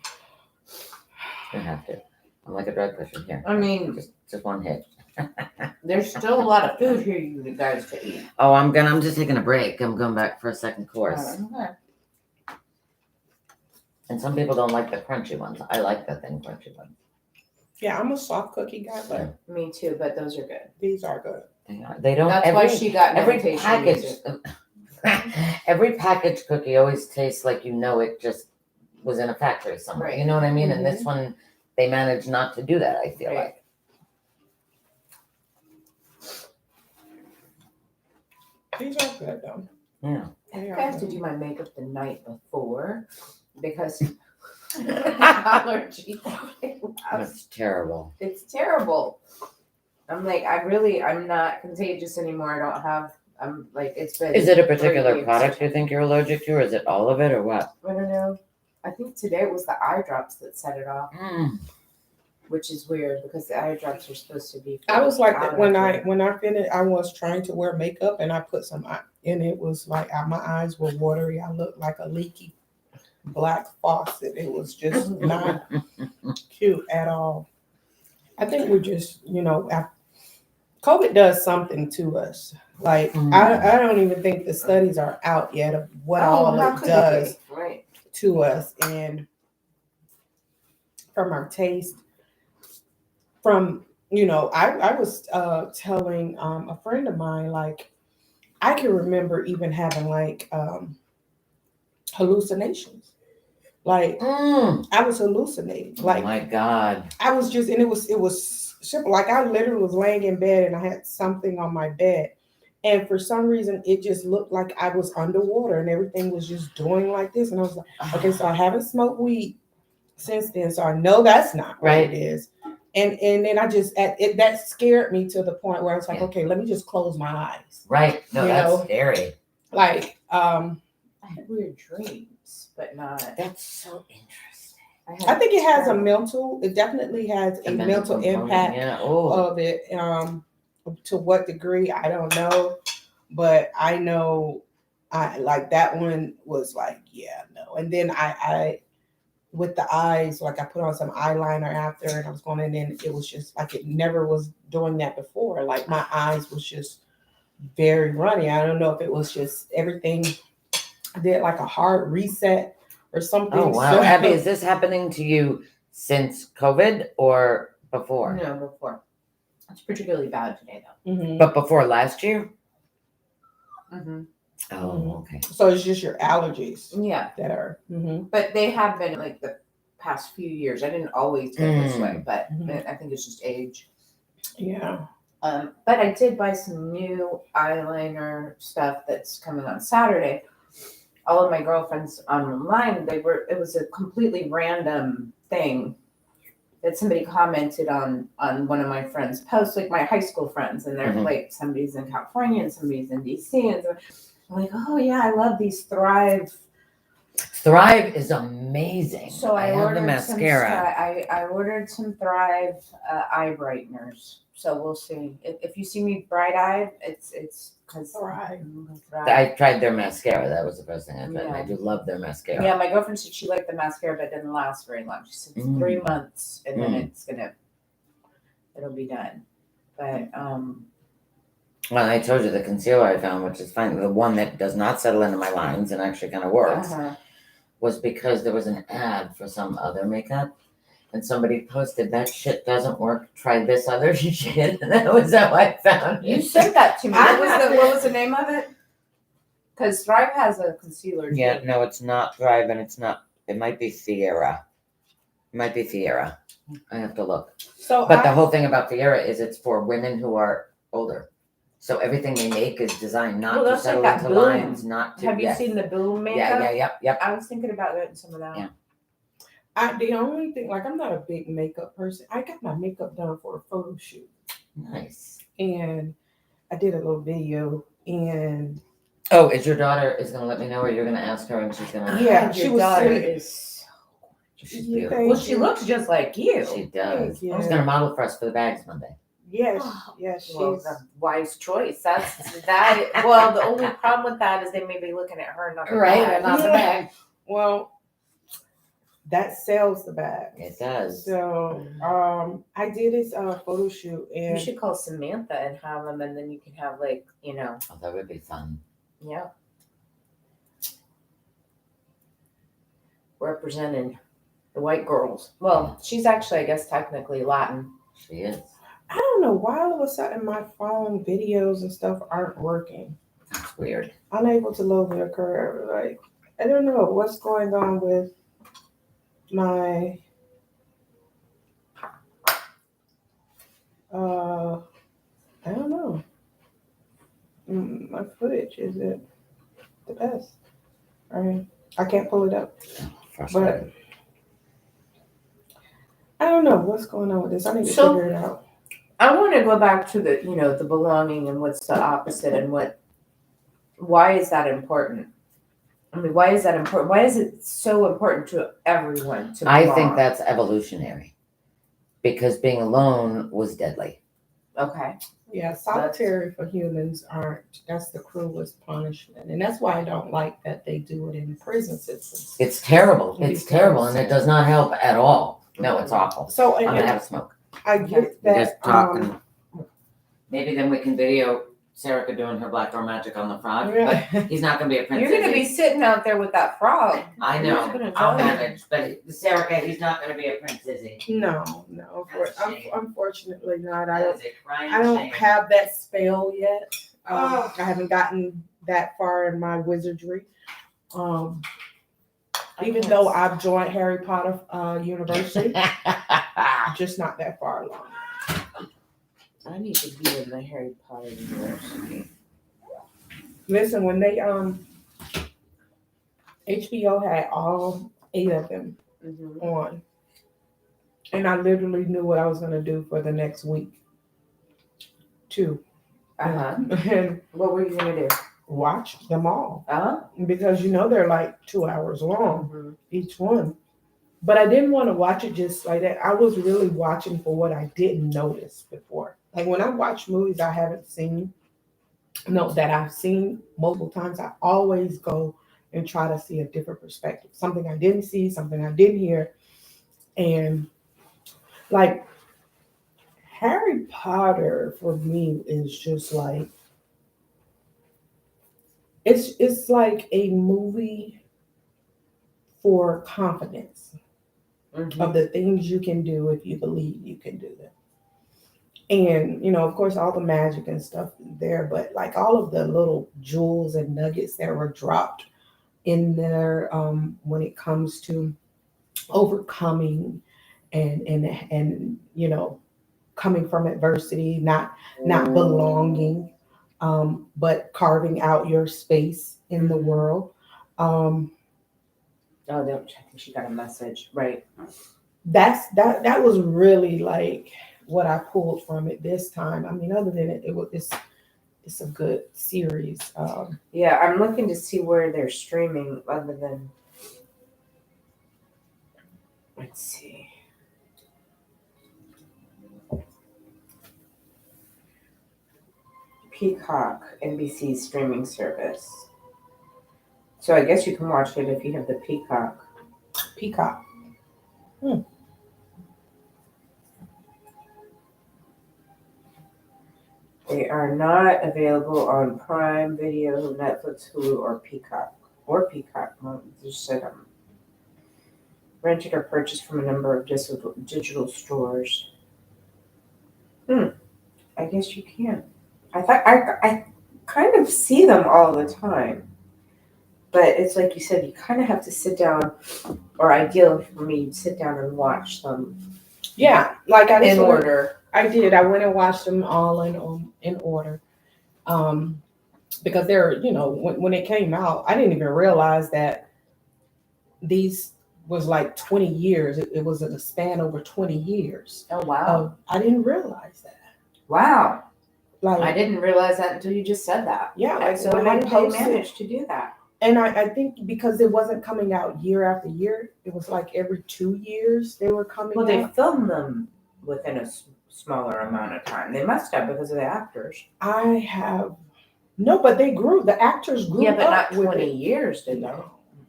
You have to. I'm like a drug pusher here. I mean, Just one hit. there's still a lot of food here you guys to eat. Oh, I'm just taking a break. I'm going back for a second course. Okay. And some people don't like the crunchy ones. I like the thin crunchy ones. Yeah, I'm a soft cookie guy, but Me too, but those are good. these are good. They don't. That's why she got an every invitation to package. use it. Every packaged cookie always tastes like it just was in a factory somewhere. Right. You know what I mean? And this one, they managed not to do that. I feel Right. like. These are good though. Yeah. They I are have to good. do my makeup the night before because allergy. That's terrible. It's terrible. I'm like, I'm not contagious anymore. I don't have. I'm like, it's been. Is it a 3 particular weeks. product you think you're allergic to, or is it all of it, or what? I don't know. I think today it was the eye drops that set it off, Mm. which is weird because the eye drops are supposed to be. I was like that when allergy. I finished. I was trying to wear makeup and I put some and it was like my eyes were watery. I looked like a leaky black faucet. It was just not cute at all. I think we're just COVID does something to us. Like I don't even think the studies are out yet of what all how it could does be? Right. to us and from our taste. From I was telling a friend of mine, like I can remember even having like hallucinations. Like I was hallucinating. Oh Like my God. I was just, and it was simple. Like I literally was laying in bed and I had something on my bed. And for some reason, it just looked like I was underwater and everything was just doing like this. And I was like, okay, so I haven't smoked weed since then. So I know that's not what Right. it is. And then I just, that scared me to the point where I was like, Yeah. okay, let me just close my eyes. Right. No, You that's know? scary. Like, I had weird dreams, but not. That's so interesting. I think it has it definitely has a mental component, impact Yeah. Oh. of it. To what degree, I don't know. But I know I like that one was like, yeah, no. And then I with the eyes, like I put on some eyeliner after and I was going in and it was just like it never was doing that before. Like my eyes was just very runny. I don't know if it was just everything did like a hard reset or something. Oh wow. So- Abby, is this happening to you since COVID or before? No, before. It's particularly bad today, though. Mhm. But before last year? Mm-hmm. Oh, okay. So it's just your allergies Yeah, that are. Mhm. but they have been like the past few years. I didn't always get this way, but Mhm. I think it's just age. Yeah. But I did buy some new eyeliner stuff that's coming on Saturday. All of my girlfriends online, it was a completely random thing. that somebody commented on one of my friends' posts, like my high school friends, and they're Mhm. like somebody's in California and somebody's in DC, and I'm like, oh yeah, I love these Thrive. Thrive is amazing. So I have the ordered mascara. I ordered some Thrive eye brighteners. So we'll see. If you see me bright eyed, it's because Thrive. I tried their mascara. That was the first thing I tried. And I Yeah. do love their mascara. Yeah, my girlfriend said she liked the mascara, but it didn't last very long. She said it's 3 months and then it'll be done. But Well, I told you the concealer I found, which is fine, the one that does not settle into my lines and actually kind of works, was because there was an ad for some other makeup. And somebody posted, that shit doesn't work. Try this other shit. And that was how I found you it. sent that to me. I What was the name of it? Because Thrive has a concealer too. Yeah, no, it's not Thrive, and it's not. It might be Fiera. It might be Fiera. I have to look. So But the whole thing about Fiera is it's for women who are older. So everything they make is designed not Well, to that's like settle that into Boom. lines, not to. Have you yes. seen the Boom makeup? Yeah, yep. I was thinking about getting some of that. Yeah. the only thing, like, I'm not a big makeup person. I got my makeup done for a photo shoot, Nice. and I did a little video, and Oh, is your daughter is gonna let me know, or you're gonna ask her, and she's gonna. Yeah, God, she your was daughter sweet. is. She's You beautiful. think- Well, she looks just like you. She does. Yeah. She's gonna model for us for the bags Monday. yes, Oh, yes, Well, she's. a wise choice. That's that. Well, the only problem with that is they may be looking at her, not the bag. not the Yeah. bag. Well, that sells the bag. It does. So, I did this photo shoot, You and should call Samantha and have them, and then you can have Oh, that would be fun. yeah, representing the white girls. Well, she's actually, I guess, technically Latin. She is. I don't know why all of a sudden my phone videos and stuff aren't working. That's weird. Unable to load their career. Like, I don't know what's going on with my I don't know. My footage isn't the best. I can't pull it up. Frustrating. I don't know what's going on with this. I need to So- figure it out. I want to go back to the the belonging and what's the opposite and why is that important? I mean, why is that important? Why is it so important to everyone to I belong? think that's evolutionary, because being alone was deadly. Okay. Yeah, solitary for humans aren't. That's the cruelest punishment, and that's why I don't like that they do it in prison systems. It's terrible. It's terrible, and it does not help at all. No, it's awful. So, I'm and gonna have a smoke. I get that. Just talking. Maybe then we can video Serica doing her black door magic on the frog. But he's not gonna be a prince. You're going to be sitting out there with that frog. I Who's know. gonna I'll join? manage. But Serica, he's not gonna be a prince, is he? No. That's a shame. Unfortunately not. That is a crying I don't shame. have that spell yet. Oh. I haven't gotten that far in my wizardry. Even though I've joined Harry Potter University, just not that far along. I need to be in the Harry Potter University. Listen, when they HBO had all 8 of them Mm-hmm. on, and I literally knew what I was gonna do for the next week. 2. Uh-huh. And What were you going to do? watch them all Uh-huh. because they're like 2 hours long. Mm-hmm. Each one. But I didn't want to watch it just like that. I was really watching for what I didn't notice before. Like when I watch movies I haven't seen, that I've seen multiple times, I always go and try to see a different perspective. Something I didn't see, something I didn't hear. And like Harry Potter for me is just like, it's like a movie for confidence Mm-hmm. of the things you can do if you believe you can do them. And of course all the magic and stuff there, but like all of the little jewels and nuggets that were dropped in there when it comes to overcoming and coming from adversity, not belonging, but carving out your space in the world. Oh, I think she got a message. Right. that was really like what I pulled from it this time. I mean, other than it's a good series. Yeah, I'm looking to see where they're streaming other than. Let's see. Peacock, NBC streaming service. So I guess you can watch it if you have the Peacock. Peacock. They are not available on Prime Video, Netflix, Hulu, or Peacock. Well, it just said rented or purchased from a number of digital stores. I guess you can. I kind of see them all the time, but it's like you said, you kind of have to sit down, or ideal for me, sit down and watch them Yeah, like I in just went- order. I did. I went and watched them all in order. Because they're, when it came out, I didn't even realize that these was like 20 years. It was in a span over 20 years. Oh wow! I didn't realize that. Wow! Like I didn't realize that until you just said that. yeah, like So when how they did they posted, manage to do that? and I think because it wasn't coming out year after year, it was like every 2 years they were coming Well, they out. filmed them within a smaller amount of time. They must have because of the actors. I have no, but they grew. The actors grew Yeah, but up not with 20 it. years, did they?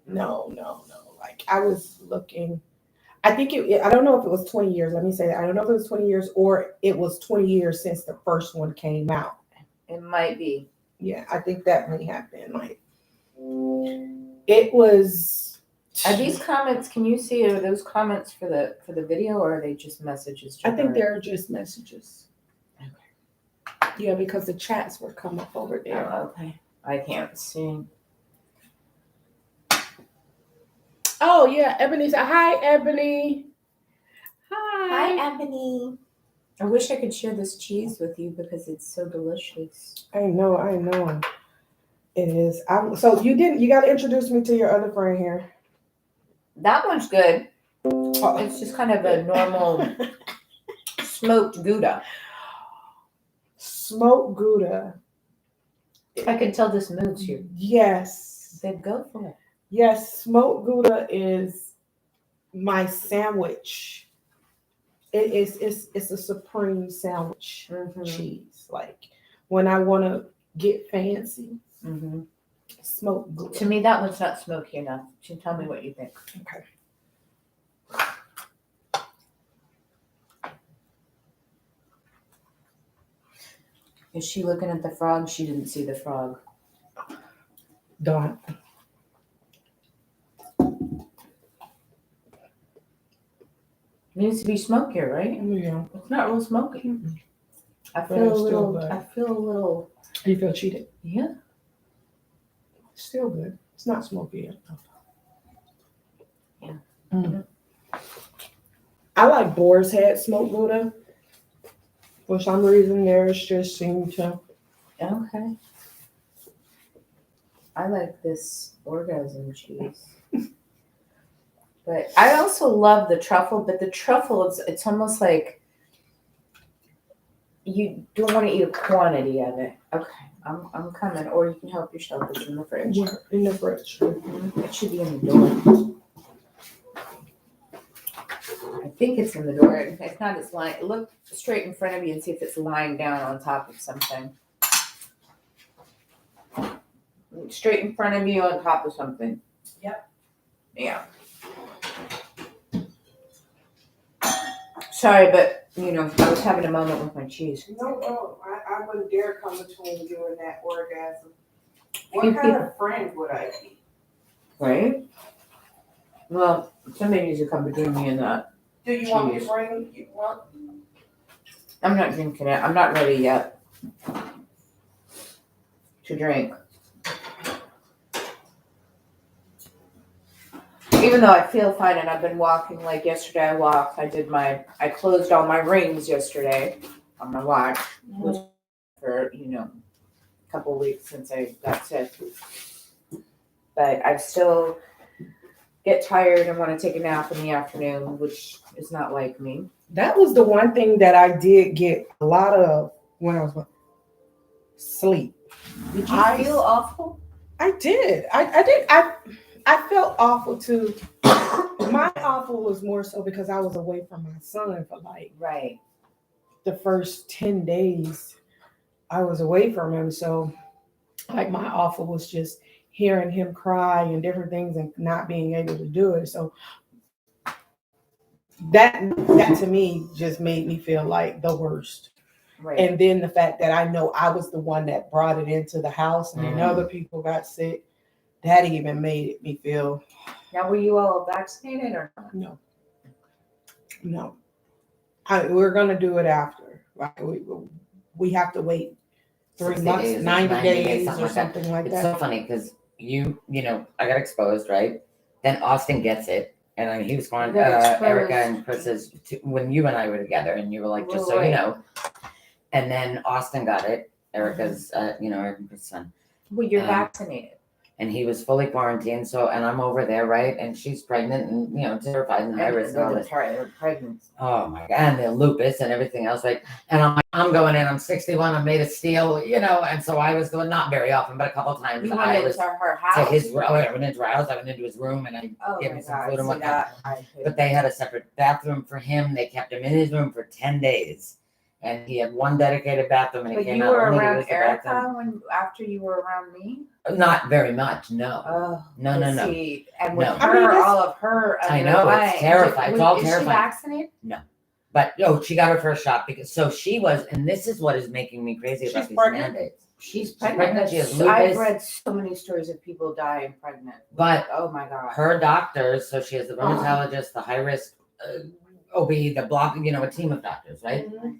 No. Like I was looking. I think I don't know if it was 20 years. Let me say that. I don't know if it was 20 years or it was 20 years since the first one came out. It might be. Yeah, I think that may have been like it was. Are these comments? Can you see? Are those comments for the video, or are they just messages? I think they're just messages. Yeah, because the chats were coming up over there. Oh, okay. I can't see. Oh yeah, Ebony said, "Hi, Ebony." Hi. Ebony. I wish I could share this cheese with you because it's so delicious. I know. It is. So you got to introduce me to your other friend here. That one's good. Oh. It's just kind of a normal smoked Gouda. Smoked Gouda. I can tell this moves you. Yes. Then go for it. Yes, smoked Gouda is my sandwich. It's a supreme sandwich cheese. Like when I want to get fancy, smoked Gouda. To me, that one's not smoky enough. You tell me what you think. Okay. Is she looking at the frog? She didn't see the frog. Darn. Needs to be smokier, right? Yeah. It's not real smoky. I But feel it's a still little. good. I feel a little. You feel cheated? Yeah. Still good. It's not smoky yet. Yeah. I like Boar's Head smoked Gouda. For some reason, theirs just seem to. Okay. I like this orgasm cheese. But I also love the truffle, but the truffle, it's almost like you don't want to eat a quantity of it. Okay, I'm coming, or you can help yourself. It's in the fridge. Yeah, in the fridge. It should be in the door. I think it's in the door. If not, it's lying. Look straight in front of you and see if it's lying down on top of something. Straight in front of you on top of something. Yep. Yeah. Sorry, but I was having a moment with my cheese. No, I wouldn't dare come between you and that orgasm. What kind of friend would I be? Right? Well, somebody needs to come between me and that. Do you want me to bring you one? I'm not drinking it. I'm not ready yet to drink. Even though I feel fine and I've been walking, like yesterday I walked, I closed all my rings yesterday on my watch. Which for, a couple of weeks since I got sick. But I've still get tired and want to take a nap in the afternoon, which is not like me. That was the one thing that I did get a lot of when I was sleep. Did you I- feel awful? I did. I did. I felt awful too. My awful was more so because I was away from my son for like Right. the first 10 days. I was away from him. So like my awful was just hearing him cry and different things and not being able to do it. So that to me just made me feel like the worst. Right. And then the fact that I know I was the one that brought it into the house and then other people got sick, that even made me feel Now, were you all vaccinated or not? no. We're gonna do it after. Right? We have to wait 3 60 months, days, 90 days, something or like that. something like It's that. so funny because you know, I got exposed, right? Then Austin gets it. And I mean, he was going, You got exposed. Erica and Chris's, when you and I were together, and you were like, just so you Right. know. And then Austin got it, Erica's, Erica and Chris's son. Well, you're Um, vaccinated. And he was fully quarantined. So, and I'm over there, right? And she's pregnant and, terrified and high risk and all this. Pregnancy. Oh my God, and the lupus and everything else, right? And I'm going in, I'm 61, I'm made of steel, and so I was going, not very often, but a couple of times You I went was into her to house? I went into her house, I went into his room, and I Oh gave my him some God, food and see whatnot. that? I hate But they had a separate bathroom for him. They kept him in his room for 10 days. And he had one dedicated bathroom, and he But came you out were only to around use the bathroom. Erica after you were around me? Not very much, no. Oh, No. See, and with No. her, I mean, all of her. I know, it's terrifying. It's all Is terrifying. she vaccinated? But she got her first shot because she was, and this is what is making me crazy about She's these pregnant? mandates. She's pregnant, she has I've lupus. read so many stories of people dying pregnant. But Oh my God. her doctors, so she has the rheumatologist, the high risk OB, the block, a team of doctors, right? Mhm.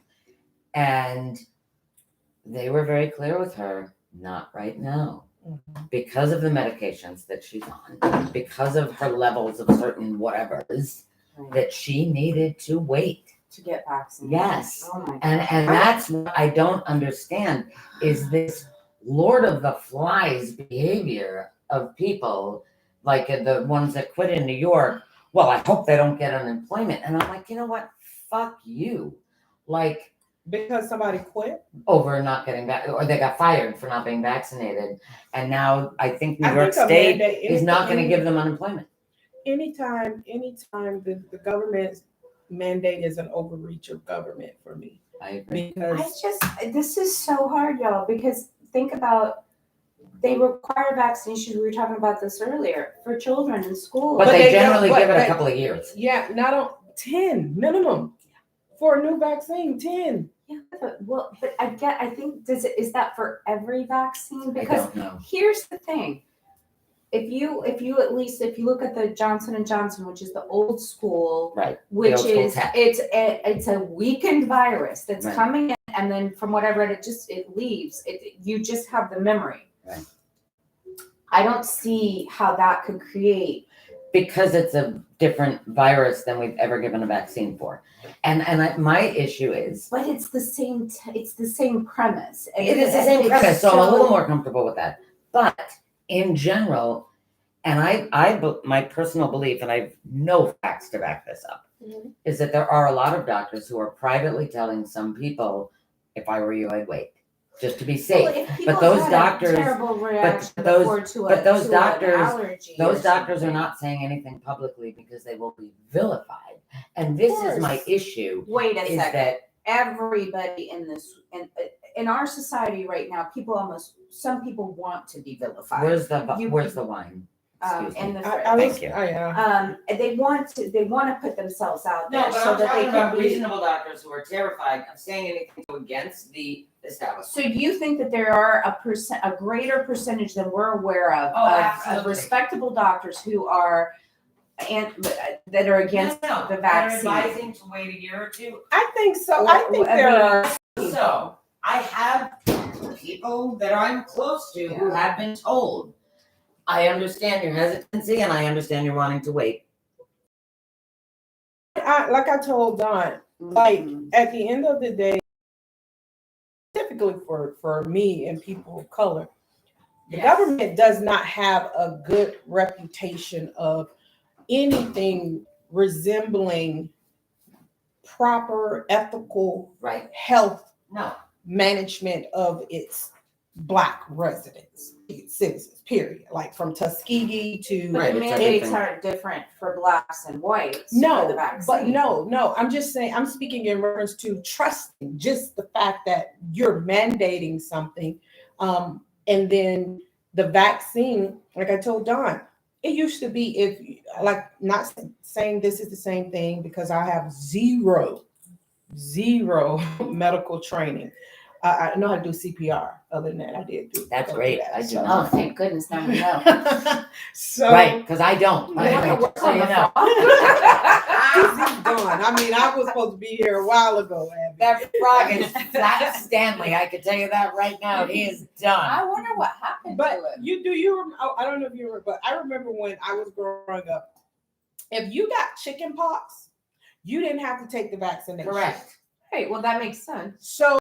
And they were very clear with her, not right now. Mhm. Because of the medications that she's on, because of her levels of certain whatevers, that she needed to wait. To get vaccinated. Yes. Oh my God. And that's what I don't understand is this Lord of the Flies behavior of people, like the ones that quit in New York. Well, I hope they don't get unemployment. And I'm like, you know what? Fuck you. Like, Because somebody quit. over not getting back, or they got fired for not being vaccinated. And now I think New I York think a State mandate- is not going to any- give them unemployment. Anytime the government's mandate is an overreach of government for me. I agree. Because This is so hard, y'all, because think about, they require vaccinations. We were talking about this earlier for children in school. But But they they don't- generally give it a but- couple of years. yeah, not on 10 minimum for a new vaccine, 10. Yeah, but I think is that for every vaccine? I Because don't know. here's the thing. If you look at the Johnson & Johnson, which is the old school, Right. which old school is tech. it's a weakened virus that's Right. coming in, and then from what I read, it leaves. You just have the memory. Right. I don't see how that could create. Because it's a different virus than we've ever given a vaccine for. My issue is, But it's the same. It's the same premise. it is the same premise, so I'm a little more comfortable with that. But in general, and my personal belief, and I have no facts to back this up, Mhm. is that there are a lot of doctors who are privately telling some people, if I were you, I'd wait, just to be safe. Well, if people those had a doctors- terrible reaction those- before to but those an doctors- allergy or Those doctors are something. not saying anything publicly because they will be vilified. And this is my course. issue, Wait a is second. that Everybody in our society right now, some people want to be vilified. where's the You- wine? in Excuse me. the I fridge. was, Thank you. yeah. They want to put themselves out there so that they can be. reasonable doctors who are terrified of saying anything against the establishment. So you think that there are a greater percentage than we're aware of Oh, of absolutely. respectable doctors who are that are against the vaccine? They're advising to wait a year or two. I think so. Or- I think I there mean- are. So I have people that I'm close to who have been told. I understand your hesitancy and I understand you're wanting to wait. Like I told Don, like Mhm. at the end of the day, typically for me and people of color, the Yes. government does not have a good reputation of anything resembling proper ethical Right. health No. management of its Black residents, citizens, period. Like from Tuskegee to But Right, the it's mandates everything. aren't different for blacks and whites. For the no, vaccine. but no. I'm just saying. I'm speaking in reference to trusting. Just the fact that you're mandating something, and then the vaccine. Like I told Don, it used to be like not saying this is the same thing because I have zero medical training. I know how to do CPR. Other than that, I did do. That's go great. through that, I do so. not. Oh, thank goodness, now we know. So Right, because I don't. You wanna work So on you the know. He's gone. I mean, I was supposed to be here a while ago, Abby. That frog is flat Stanley. I can tell you that right now. He is done. I wonder what happened But to it. I don't know if you remember, but I remember when I was growing up, if you got chicken pox, you didn't have to take the vaccination. Correct. Right, well, that makes sense. So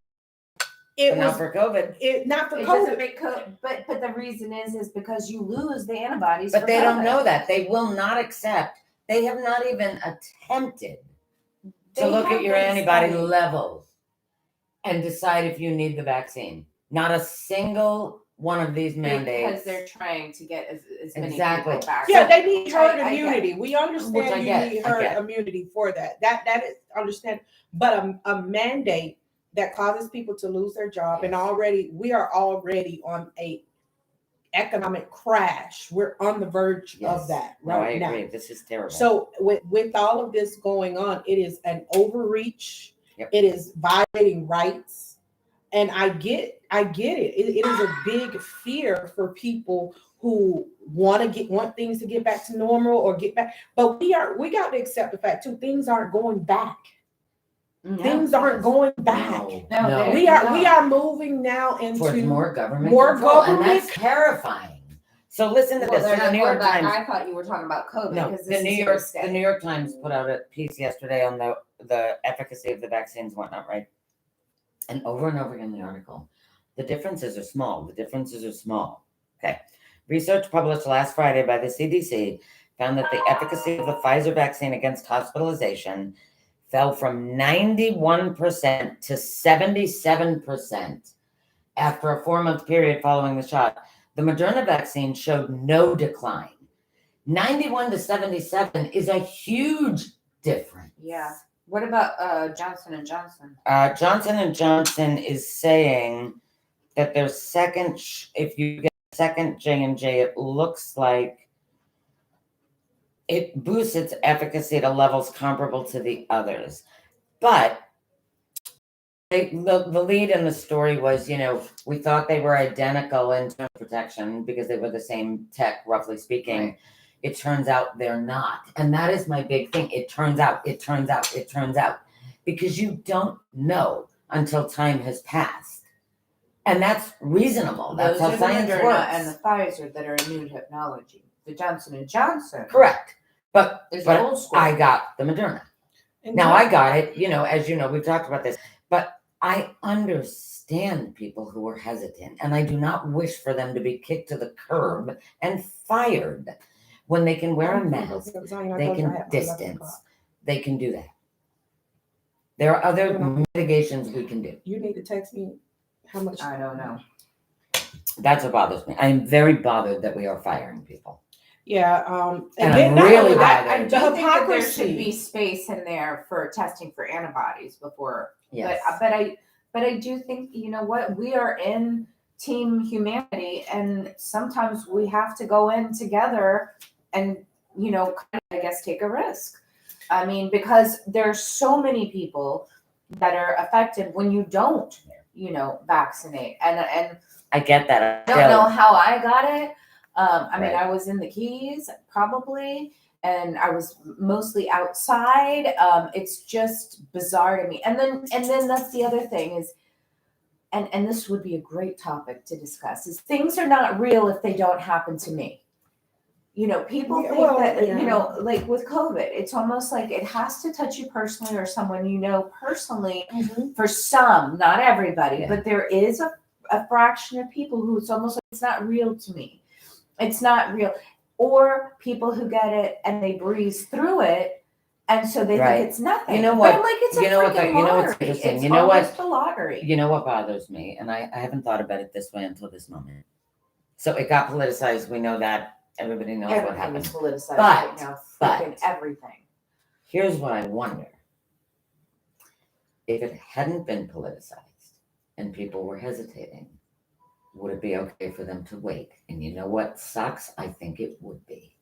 it But not was for COVID. not for It doesn't COVID. make but the reason is because you lose the antibodies. But for they don't COVID. know that. They will not accept. They have not even attempted to They look at your have been antibody studying. levels and decide if you need the vaccine. Not a single one of these mandates. Because they're trying to get as many Exactly. people back. Yeah, they need herd I get it. immunity. We Which understand I you get, need I herd get. immunity for that. That is understand. But a mandate that causes people to lose their job, and we are already on a economic crash. We're on the verge Yes. of that No, I right now. agree. This is terrible. So with all of this going on, it is an overreach. Yep. It is violating rights, and I get it. It is a big fear for people who want things to get back to normal or get back. But we got to accept the fact too. Things aren't going back. No. Things aren't going back. No, We are moving now into towards more government more control, and government. that's terrifying. So listen to Well, this. they're So the not New going York back. Times. I thought you were talking about COVID No, because the this New is York here to stay. the New York Times put out a piece yesterday on the efficacy of the vaccines and whatnot, right? And over again in the article, the differences are small. Okay. Research published last Friday by the CDC found that the efficacy of the Pfizer vaccine against hospitalization fell from 91% to 77% after a 4-month period following the shot. The Moderna vaccine showed no decline. 91 to 77 is a huge difference. Yeah. What about Johnson and Johnson? Johnson & Johnson is saying that their second, if you get second J&J, it looks like it boosts its efficacy to levels comparable to the others. But the lead in the story was, we thought they were identical in terms of protection because they were the same tech, roughly speaking. Right. It turns out they're not. And that is my big thing. It turns out. Because you don't know until time has passed. And that's reasonable. That's Those how are science the Moderna works. and the Pfizer that are immune technology. The Johnson and Johnson. Correct. But Is old school. I got the Moderna. And Now I got it, as you know, we've talked about this, but I understand people who are hesitant, and I do not wish for them to be kicked to the curb and fired when they can wear a mask, they can distance, they can do that. There are other mitigations we can do. You need to text me how much. I don't know. That's what bothers me. I'm very bothered that we are firing people. Yeah, And then I'm not really only that, bothered. I the do think that there hypocrisy. should be space in there for testing for antibodies before. Yes. But I do think, you know what, we are in team humanity, and sometimes we have to go in together and, I guess take a risk. I mean, because there's so many people that are affected when you don't, vaccinate. And I get that. I don't know how I got it. I mean, Right. I was in the Keys probably, and I was mostly outside. It's just bizarre to me. And then that's the other thing is, and this would be a great topic to discuss, is things are not real if they don't happen to me. People think that, like with COVID, it's almost like it has to touch you personally or someone you know personally. For some, not everybody, Yeah. but there is a fraction of people who it's almost like it's not real to me. It's not real. or people who get it and they breeze through it, and so they Right. think it's nothing. You know But what- I'm like, it's a you know what freaking the- you know what's lottery. interesting? It's You know what- almost a lottery. You know what bothers me, and I haven't thought about it this way until this moment. So it got politicized. We know that. Everybody knows what Everything happened. is politicized But- right now. but- Freaking everything. Here's what I wonder. If it hadn't been politicized and people were hesitating, would it be okay for them to wait? And you know what sucks? I think it would be.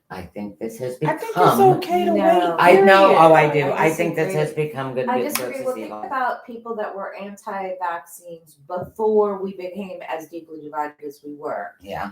I think this has I become. think it's okay to No. wait. I know. period. Oh, I do. I think this disagree. has become good. I good disagree. versus Well, think evil. about people that were anti-vaccines before we became as deeply divided as we were. Yeah.